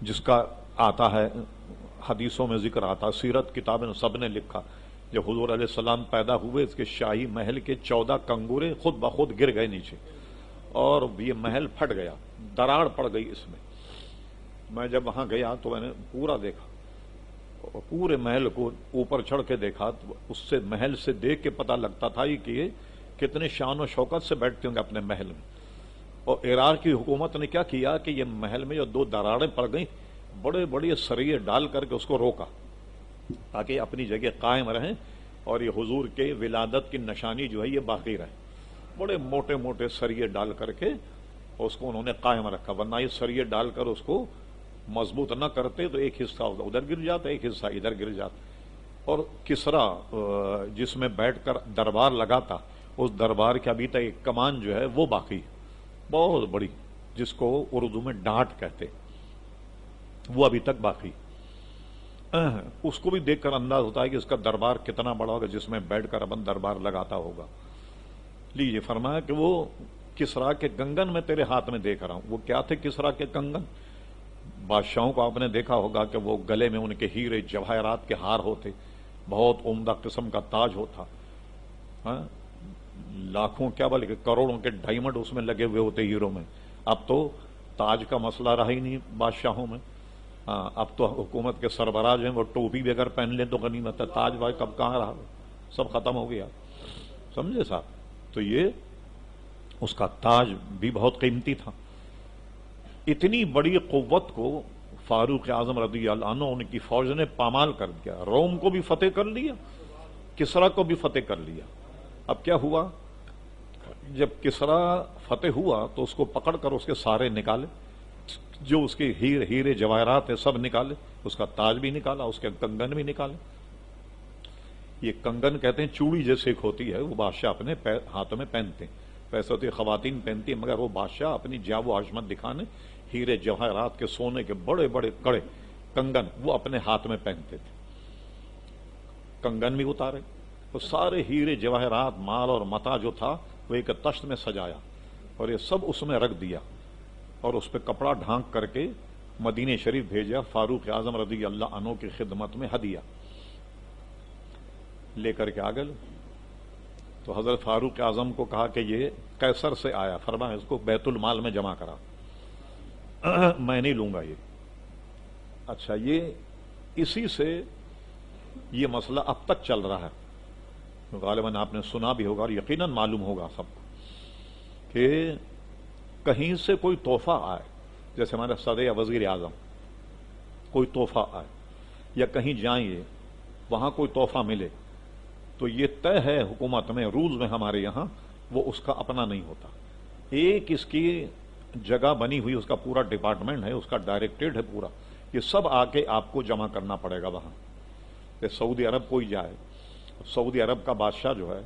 جس کا آتا ہے حدیثوں میں ذکر آتا، سیرت کتابیں سب نے لکھا، جب حضور علیہ السلام پیدا ہوئے اس کے شاہی محل کے 14 کنگورے خود بخود گر گئے نیچے اور یہ محل پھٹ گیا، دراڑ پڑ گئی اس میں جب وہاں گیا تو میں نے پورا دیکھا، پورے محل کو اوپر چڑھ کے دیکھا تو اس سے محل سے دیکھ کے پتہ لگتا تھا کہ یہ کتنے شان و شوکت سے بیٹھتے ہوں گے اپنے محل میں۔ اور عراق کی حکومت نے کیا کیا کہ یہ محل میں جو 2 دراڑیں پڑ گئیں، بڑے بڑے سریے ڈال کر کے اس کو روکا تاکہ اپنی جگہ قائم رہیں اور یہ حضور کے ولادت کی نشانی جو ہے یہ باقی رہے۔ بڑے موٹے موٹے سریے ڈال کر کے اس کو انہوں نے قائم رکھا، ورنہ یہ سریے ڈال کر اس کو مضبوط نہ کرتے تو ایک حصہ ادھر گر جاتا ایک حصہ ادھر گر جاتا۔ اور کسرا جس میں بیٹھ کر دربار لگاتا، اس دربار کے ابھی تک ایک کمان جو ہے وہ باقی ہے، بہت بڑی، جس کو اردو میں ڈانٹ کہتے، وہ ابھی تک باقی۔ اس کو بھی دیکھ کر انداز ہوتا ہے کہ اس کا دربار کتنا بڑا ہوگا جس میں بیٹھ کر اپن دربار لگاتا ہوگا۔ لیجیے فرمایا کہ وہ کسرا کے کنگن میں تیرے ہاتھ میں دیکھ رہا ہوں۔ وہ کیا تھے کسرا کے کنگن؟ بادشاہوں کو آپ نے دیکھا ہوگا کہ وہ گلے میں ان کے ہیرے جواہرات کے ہار ہوتے، بہت عمدہ قسم کا تاج ہوتا، لاکھوں کیا بلکہ کروڑوں کے ڈائمنڈ اس میں لگے ہوئے ہوتے ہیروں میں۔ اب تو تاج کا مسئلہ رہا ہی نہیں بادشاہوں میں، اب تو حکومت کے سربراہ جو ہیں وہ ٹوپی بھی اگر پہن لیں تو غنیمت ہے، تاج بھائی کب کہاں رہا، سب ختم ہو گیا، سمجھے صاحب؟ تو یہ اس کا تاج بھی بہت قیمتی تھا۔ اتنی بڑی قوت کو فاروق اعظم رضی اللہ عنہ ان کی فوج نے پامال کر دیا، روم کو بھی فتح کر لیا، کسرا کو بھی فتح کر لیا۔ اب کیا ہوا؟ جب کسرا فتح ہوا تو اس کو پکڑ کر اس کے سارے نکالے، جو اس کے ہیرے جواہرات ہیں سب نکالے، اس کا تاج بھی نکالا، اس کے کنگن بھی نکالے۔ یہ کنگن کہتے ہیں چوڑی جیسے ایک ہوتی ہے، وہ بادشاہ اپنے ہاتھوں میں پہنتے ہیں، ویسے ہوتی خواتین پہنتی ہیں، مگر وہ بادشاہ اپنی جاب و عظمت دکھانے ہیرے جواہرات کے سونے کے بڑے بڑے کڑے کنگن وہ اپنے ہاتھ میں پہنتے تھے۔ کنگن بھی اتارے، وہ سارے ہیرے جواہرات مال اور متا جو تھا وہ ایک تشت میں سجایا اور یہ سب اس میں رکھ دیا اور اس پہ کپڑا ڈھانک کر کے مدینہ شریف بھیجا، فاروق اعظم رضی اللہ عنہ کی خدمت میں ہدیہ لے کر کے آگے۔ تو حضرت فاروق اعظم کو کہا کہ یہ قیصر سے آیا، فرمایا اس کو بیت المال میں جمع کرا، میں نہیں لوں گا یہ۔ اچھا، یہ اسی سے یہ مسئلہ اب تک چل رہا ہے، غالباً آپ نے سنا بھی ہوگا اور یقیناً معلوم ہوگا سب کو کہ کہیں سے کوئی تحفہ آئے، جیسے ہمارے صدر یا وزیر اعظم کوئی تحفہ آئے یا کہیں جائیں یہ وہاں کوئی تحفہ ملے تو یہ طے ہے حکومت میں، رولز میں ہمارے یہاں، وہ اس کا اپنا نہیں ہوتا، ایک اس کی جگہ بنی ہوئی، اس کا پورا ڈپارٹمنٹ ہے، اس کا ڈائریکٹریٹ ہے پورا، یہ سب آ کے آپ کو جمع کرنا پڑے گا وہاں۔ کہ سعودی عرب کوئی جائے، سعودی عرب کا بادشاہ جو ہے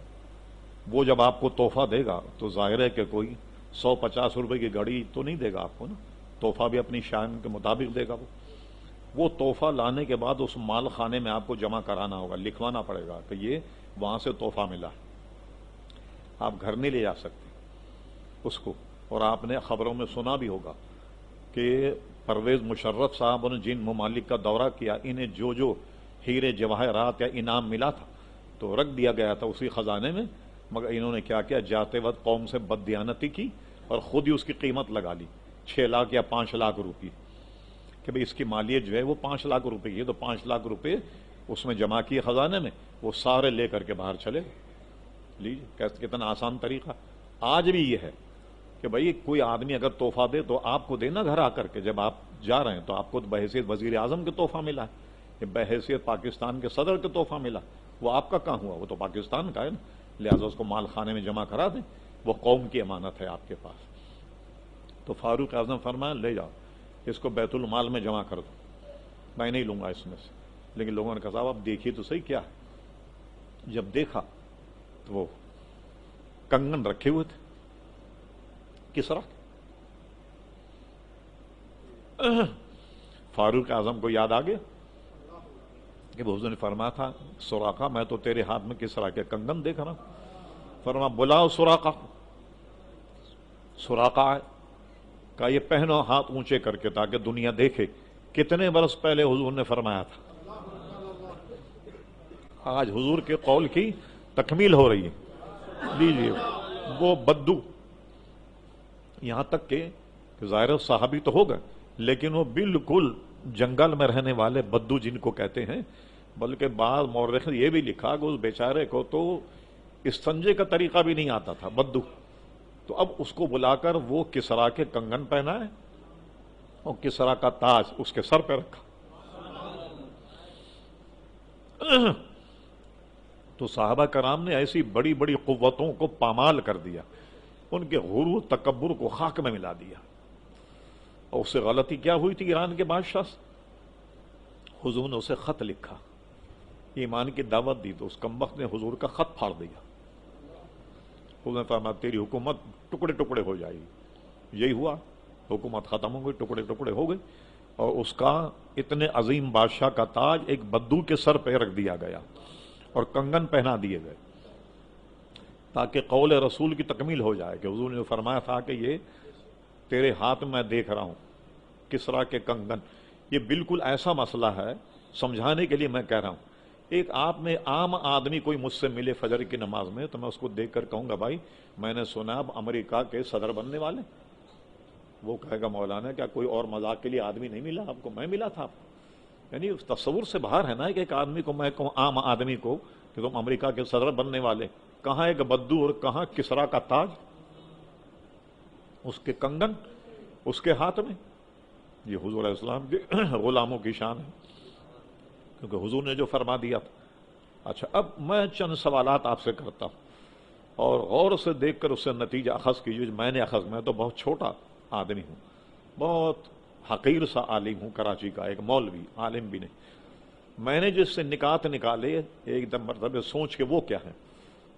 وہ جب آپ کو تحفہ دے گا تو ظاہر ہے کہ کوئی 150 روپے کی گھڑی تو نہیں دے گا آپ کو نا، تحفہ بھی اپنی شان کے مطابق دے گا۔ وہ تحفہ لانے کے بعد اس مال خانے میں آپ کو جمع کرانا ہوگا، لکھوانا پڑے گا کہ یہ وہاں سے تحفہ ملا ہے۔ آپ گھر نہیں لے جا سکتے اس کو. اور آپ نے خبروں میں سنا بھی ہوگا کہ پرویز مشرف صاحب نے جن ممالک کا دورہ کیا انہیں جو جو ہیرے جواہرات یا انعام ملا تھا تو رکھ دیا گیا تھا اسی خزانے میں، مگر انہوں نے کیا کیا، جاتے وقت قوم سے بددیانتی کی اور خود ہی اس کی قیمت لگا لی 6 لاکھ یا 5 لاکھ روپے کہ بھئی اس کی مالیت جو ہے وہ 5 لاکھ روپے کی ہے، تو 5 لاکھ روپے اس میں جمع کیے خزانے میں، وہ سارے لے کر کے باہر چلے. لیجیے کتنا آسان طریقہ. آج بھی یہ ہے کہ بھئی کوئی آدمی اگر تحفہ دے تو آپ کو دینا گھر آ کر کے، جب آپ جا رہے ہیں تو آپ کو بحیثیت وزیر اعظم کے تحفہ ملا ہے، یا بحیثیت پاکستان کے صدر کے تحفہ ملا، وہ آپ کا کہاں ہوا؟ وہ تو پاکستان کا ہے نا، لہٰذا اس کو مال خانے میں جمع کرا دیں، وہ قوم کی امانت ہے آپ کے پاس. تو فاروق اعظم فرمایا لے جاؤ اس کو بیت المال میں جمع کر دو، میں نہیں لوں گا اس میں سے. لیکن لوگوں نے کہا صاحب آپ دیکھیے تو صحیح کیا ہے. جب دیکھا تو وہ کنگن رکھے ہوئے تھے کسرا. فاروق اعظم کو یاد آ گیا کہ حضور نے فرمایا تھا سراقہ میں تو تیرے ہاتھ میں کسرا کے کنگن دیکھ رہا ہوں. فرمایا بلاؤ سراقہ. سراقہ آئے، کہا یہ پہنو ہاتھ اونچے کر کے تاکہ دنیا دیکھے کتنے برس پہلے حضور نے فرمایا تھا. آج حضور کے قول کی تکمیل ہو رہی ہے. لیجیے وہ بدو، یہاں تک کہ ظاہر صحابی تو ہوگا لیکن وہ بالکل جنگل میں رہنے والے بدو جن کو کہتے ہیں، بلکہ بعض مورخ نے یہ بھی لکھا کہ اس بیچارے کو تو استنجے کا طریقہ بھی نہیں آتا تھا بدو. تو اب اس کو بلا کر وہ کسرا کے کنگن پہنائے اور کسرا کا تاج اس کے سر پہ رکھا. تو صحابہ کرام نے ایسی بڑی بڑی قوتوں کو پامال کر دیا، ان کے غرور تکبر کو خاک میں ملا دیا. اور اس سے غلطی کیا ہوئی تھی ایران کے بادشاہ سے؟ حضور نے اسے خط لکھا، ایمان کی دعوت دی تو اس کمبخت نے حضور کا خط پھاڑ دیا. حضور نے فرمایا تیری حکومت ٹکڑے ٹکڑے ہو جائے گی. یہی ہوا، حکومت ختم ہو گئی، ٹکڑے ٹکڑے ہو گئی، اور اس کا اتنے عظیم بادشاہ کا تاج ایک بدو کے سر پہ رکھ دیا گیا اور کنگن پہنا دیے گئے تاکہ قول رسول کی تکمیل ہو جائے کہ حضور نے فرمایا تھا کہ یہ تیرے ہاتھ میں دیکھ رہا ہوں کسرا کے کنگن. یہ بالکل ایسا مسئلہ ہے، سمجھانے کے لیے میں کہہ رہا ہوں. ایک آپ میں عام آدمی کوئی مجھ سے ملے فجر کی نماز میں تو میں اس کو دیکھ کر کہوں گا بھائی میں نے سنا اب امریکہ کے صدر بننے والے. وہ کہے گا مولانا کیا کوئی اور مذاق کے لیے آدمی نہیں ملا آپ کو؟ میں ملا تھا آپ کو. یعنی اس تصور سے باہر ہے نا کہ ایک آدمی کو میں کہوں، عام آدمی کو، کہ تم امریکہ کے صدر بننے والے. کہاں ایک بدو اور کہاں کسرا کا تاج، اس کے کنگن اس کے ہاتھ میں. یہ حضور علیہ السلام کے غلاموں کی شان ہے، کیونکہ حضور نے جو فرما دیا تھا. اچھا اب میں چند سوالات آپ سے کرتا ہوں اور غور سے دیکھ کر اس سے نتیجہ اخذ کیجیے. میں نے میں تو بہت چھوٹا آدمی ہوں، بہت حقیر سا عالم ہوں، کراچی کا ایک مولوی، عالم بھی نہیں. میں نے جس سے نکات نکالے ایک دم مرتبہ سوچ کے وہ کیا ہے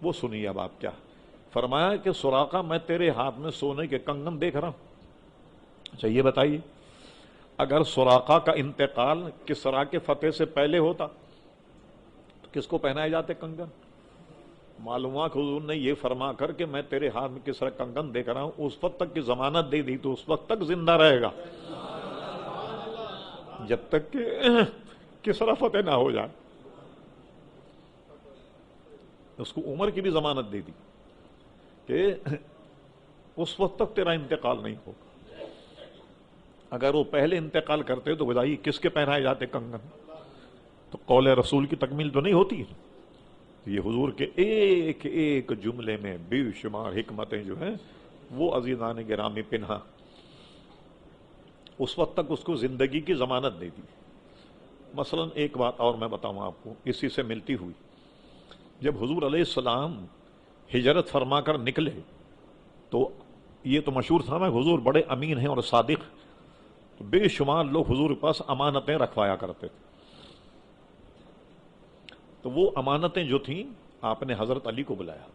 وہ سنیے. اب آپ کیا فرمایا کہ سراقہ میں تیرے ہاتھ میں سونے کے کنگن دیکھ رہا ہوں. اچھا یہ بتائیے اگر سراقہ کا انتقال کسرا کے فتح سے پہلے ہوتا تو کس کو پہنائے جاتے کنگن؟ معلوم ہوا کہ حضور نے یہ فرما کر کہ میں تیرے ہاتھ میں کسرا کنگن دیکھ رہا ہوں اس وقت تک کی ضمانت دے دی تو اس وقت تک زندہ رہے گا جب تک کہ کسرا فتح نہ ہو جائے. اس کو عمر کی بھی ضمانت دے دی کہ اس وقت تک تیرا انتقال نہیں ہوگا. اگر وہ پہلے انتقال کرتے تو بتائیے کس کے پہنائے جاتے کنگن؟ تو قول رسول کی تکمیل تو نہیں ہوتی. یہ حضور کے ایک ایک جملے میں بے شمار حکمتیں جو ہیں وہ عزیزان گرامی پنہا اس وقت تک اس کو زندگی کی ضمانت دے دی. مثلا ایک بات اور میں بتاؤں آپ کو اسی سے ملتی ہوئی. جب حضور علیہ السلام ہجرت فرما کر نکلے تو یہ تو مشہور تھا نا حضور بڑے امین ہیں اور صادق، تو بے شمار لوگ حضور کے پاس امانتیں رکھوایا کرتے تھے. تو وہ امانتیں جو تھیں آپ نے حضرت علی کو بلایا،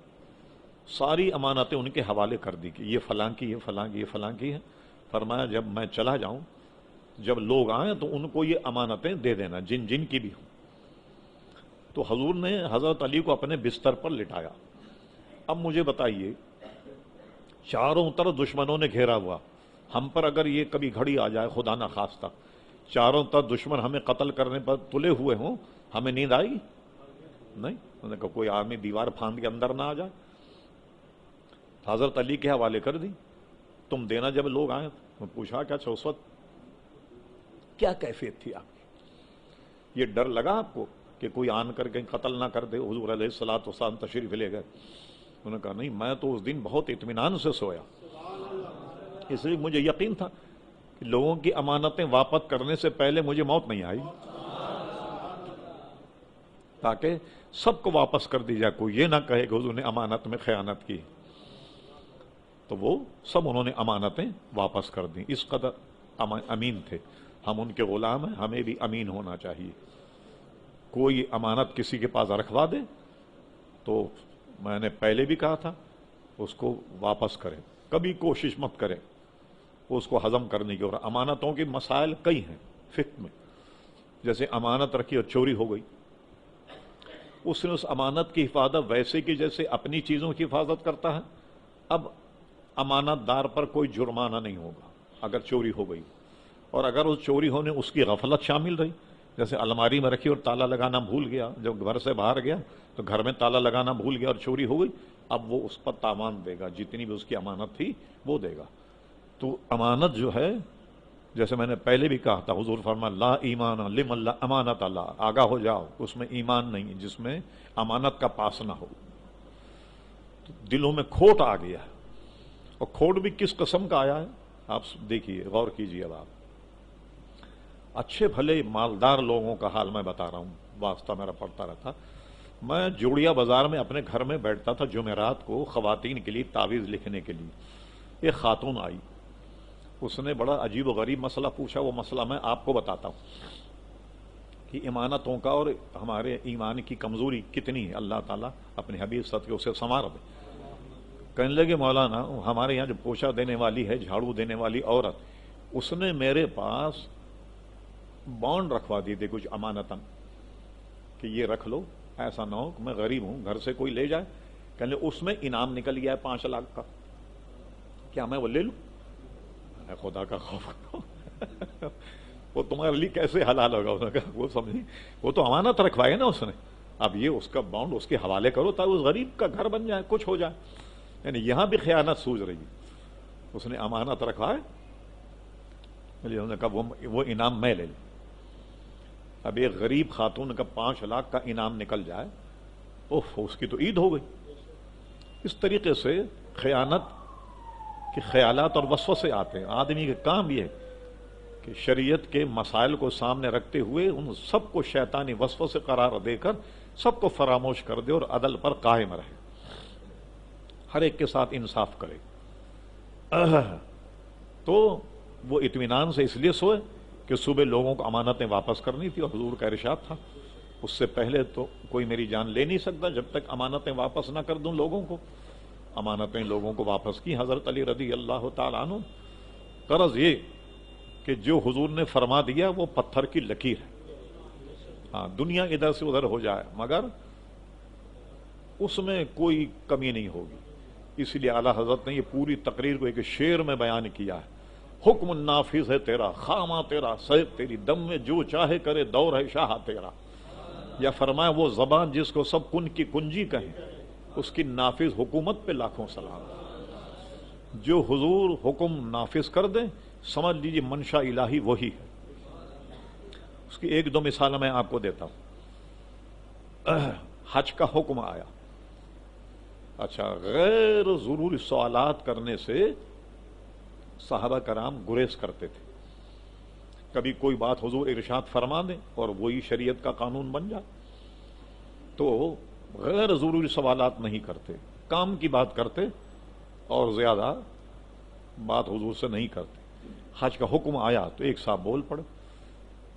ساری امانتیں ان کے حوالے کر دی کہ یہ فلاں کی، یہ فلاں کی، یہ فلاں کی ہے. فرمایا جب میں چلا جاؤں جب لوگ آئیں تو ان کو یہ امانتیں دے دینا جن جن کی بھی ہوں. تو حضور نے حضرت علی کو اپنے بستر پر لٹایا اب مجھے بتائیے، چاروں طرف دشمنوں نے گھیرا ہوا، ہم پر اگر یہ کبھی گھڑی آ جائے خدا نہ خواستہ، چاروں طرف دشمن ہمیں قتل کرنے پر تلے ہوئے ہوں، ہمیں نیند آئے گی؟ نہیں. انہوں نے کہا کوئی آدمی دیوار پھاند کے اندر نہ آ جائے. حضرت علی کے حوالے کر دی. تم دینا جب لوگ آئے تو پوچھا کہ اچھا اس وقت کیا کیفیت تھی آپ کی؟ یہ ڈر لگا آپ کو کہ کوئی آن کر کے قتل نہ کر دے؟ حضور علیہ الصلوۃ والسلام تشریف لے گئے. انہوں نے کہا نہیں، میں تو اس دن بہت اطمینان سے سویا، اس لیے مجھے یقین تھا کہ لوگوں کی امانتیں واپس کرنے سے پہلے مجھے موت نہیں آئی، تاکہ سب کو واپس کر دی جائے، کوئی یہ نہ کہے کہ حضور نے امانت میں خیانت کی. تو وہ سب انہوں نے امانتیں واپس کر دیں. اس قدر امین تھے. ہم ان کے غلام ہیں، ہمیں بھی امین ہونا چاہیے. کوئی امانت کسی کے پاس رکھوا دے تو میں نے پہلے بھی کہا تھا اس کو واپس کریں، کبھی کوشش مت کریں اس کو ہضم کرنے کی. اور امانتوں کے مسائل کئی ہیں فقہ میں. جیسے امانت رکھی اور چوری ہو گئی، اس نے اس امانت کی حفاظت ویسے کہ جیسے اپنی چیزوں کی حفاظت کرتا ہے. اب امانت دار پر کوئی جرمانہ نہیں ہوگا اگر چوری ہو گئی، اور اگر اس چوری ہونے اس کی غفلت شامل رہی، جیسے الماری میں رکھی اور تالا لگانا بھول گیا، جب گھر سے باہر گیا تو گھر میں تالا لگانا بھول گیا اور چوری ہو گئی، اب وہ اس پر تاوان دے گا، جتنی بھی اس کی امانت تھی وہ دے گا. تو امانت جو ہے، جیسے میں نے پہلے بھی کہا تھا، حضور فرمایا لا ایمان لمن لا امانت اللہ، آگاہ ہو جاؤ اس میں ایمان نہیں جس میں امانت کا پاس نہ ہو. تو دلوں میں کھوٹ آ گیا ہے، اور کھوٹ بھی کس قسم کا آیا ہے آپ دیکھیے، غور کیجیے. اب آپ اچھے بھلے مالدار لوگوں کا حال میں بتا رہا ہوں، واسطہ میرا پڑتا رہتا. میں جوڑیا بازار میں اپنے گھر میں بیٹھتا تھا جمعرات کو خواتین کے لیے تعویذ لکھنے کے لیے. ایک خاتون آئی، اس نے بڑا عجیب و غریب مسئلہ پوچھا. وہ مسئلہ میں آپ کو بتاتا ہوں کہ امانتوں کا اور ہمارے ایمان کی کمزوری کتنی ہے. اللہ تعالیٰ اپنے حبیب صدقے اسے سنوار دے. کہنے لگے مولانا ہمارے یہاں جو پوچھا دینے والی ہے، جھاڑو دینے والی عورت، اس نے میرے پاس بانڈ رکھوا دی تھے کچھ امانتاً کہ یہ رکھ لو، ایسا نہ ہو کہ میں غریب ہوں گھر سے کوئی لے جائے. کہنے اس میں انعام نکل گیا ہے 5 لاکھ کا، کیا میں وہ لے لوں؟ خدا کا خوف کرو وہ تمہارے لیے کیسے حلال ہوگا؟ انہوں نے کہا وہ سمجھی، وہ تو امانت رکھوائی نا اس نے، اب یہ اس کا بانڈ اس کے حوالے کرو تاکہ اس غریب کا گھر بن جائے، کچھ ہو جائے. یعنی یہاں بھی خیانت سوچ رہی ہے. اس نے امانت رکھوائے، انہوں نے کہا وہ انعام میں لے لوں. اب ایک غریب خاتون کا 5 لاکھ کا انعام نکل جائے، اوہ اس کی تو عید ہو گئی. اس طریقے سے خیانت کے خیالات اور وسوسے آتے ہیں. آدمی کا کام یہ ہے کہ شریعت کے مسائل کو سامنے رکھتے ہوئے ان سب کو شیطانی وسوسے قرار دے کر سب کو فراموش کر دے اور عدل پر قائم رہے، ہر ایک کے ساتھ انصاف کرے. تو وہ اطمینان سے اس لیے سوئے کہ صبح لوگوں کو امانتیں واپس کرنی تھی، اور حضور کا ارشاد تھا اس سے پہلے تو کوئی میری جان لے نہیں سکتا جب تک امانتیں واپس نہ کر دوں لوگوں کو. امانتیں لوگوں کو واپس کی حضرت علی رضی اللہ تعالیٰ عنہ. غرض یہ کہ جو حضور نے فرما دیا وہ پتھر کی لکیر ہے. ہاں دنیا ادھر سے ادھر ہو جائے مگر اس میں کوئی کمی نہیں ہوگی. اس لیے اعلیٰ حضرت نے یہ پوری تقریر کو ایک شعر میں بیان کیا ہے. حکم النافذ ہے تیرا، خامہ تیرا، سیف تیری، دم میں جو چاہے کرے، دور ہے شاہ تیرا. یا فرمایا وہ زبان جس کو سب کن کی کنجی کہیں، اس کی نافذ حکومت پہ لاکھوں سلام. جو حضور حکم نافذ کر دیں سمجھ لیجیے منشا الہی وہی ہے. اس کی 1-2 مثال میں آپ کو دیتا ہوں. حج کا حکم آیا، اچھا غیر ضروری سوالات کرنے سے صحابہ کرام گریز کرتے تھے. کبھی کوئی بات حضور ارشاد فرما دیں اور وہی شریعت کا قانون بن جائے. تو غیر ضروری سوالات نہیں کرتے، کام کی بات کرتے اور زیادہ بات حضور سے نہیں کرتے. حج کا حکم آیا تو ایک صاحب بول پڑے،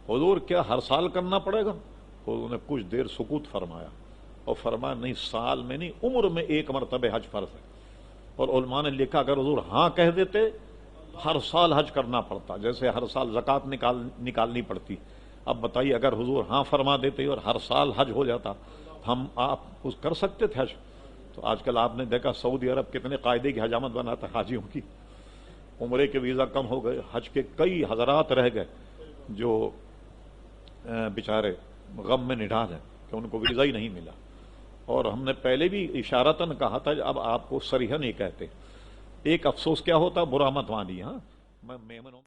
حضور کیا ہر سال کرنا پڑے گا؟ حضور نے کچھ دیر سکوت فرمایا اور فرمایا نہیں، سال میں نہیں، عمر میں 1 مرتبہ حج فرض ہے. اور علماء نے لکھا اگر حضور ہاں کہہ دیتے ہر سال حج کرنا پڑتا، جیسے ہر سال زکوٰۃ نکالنی پڑتی. اب بتائیے اگر حضور ہاں فرما دیتے اور ہر سال حج ہو جاتا، ہم آپ کر سکتے تھے حج؟ تو آج کل آپ نے دیکھا سعودی عرب کتنے قاعدے کی حجامت بناتا حاجیوں کی، عمرے کے ویزا کم ہو گئے، حج کے کئی حضرات رہ گئے جو بیچارے غم میں نڈال ہیں کہ ان کو ویزا ہی نہیں ملا. اور ہم نے پہلے بھی اشارتاً کہا تھا، اب آپ کو صریحاً نہیں کہتے. ایک افسوس کیا ہوتا، برا مت مانی، ہاں میں میمن ہوں.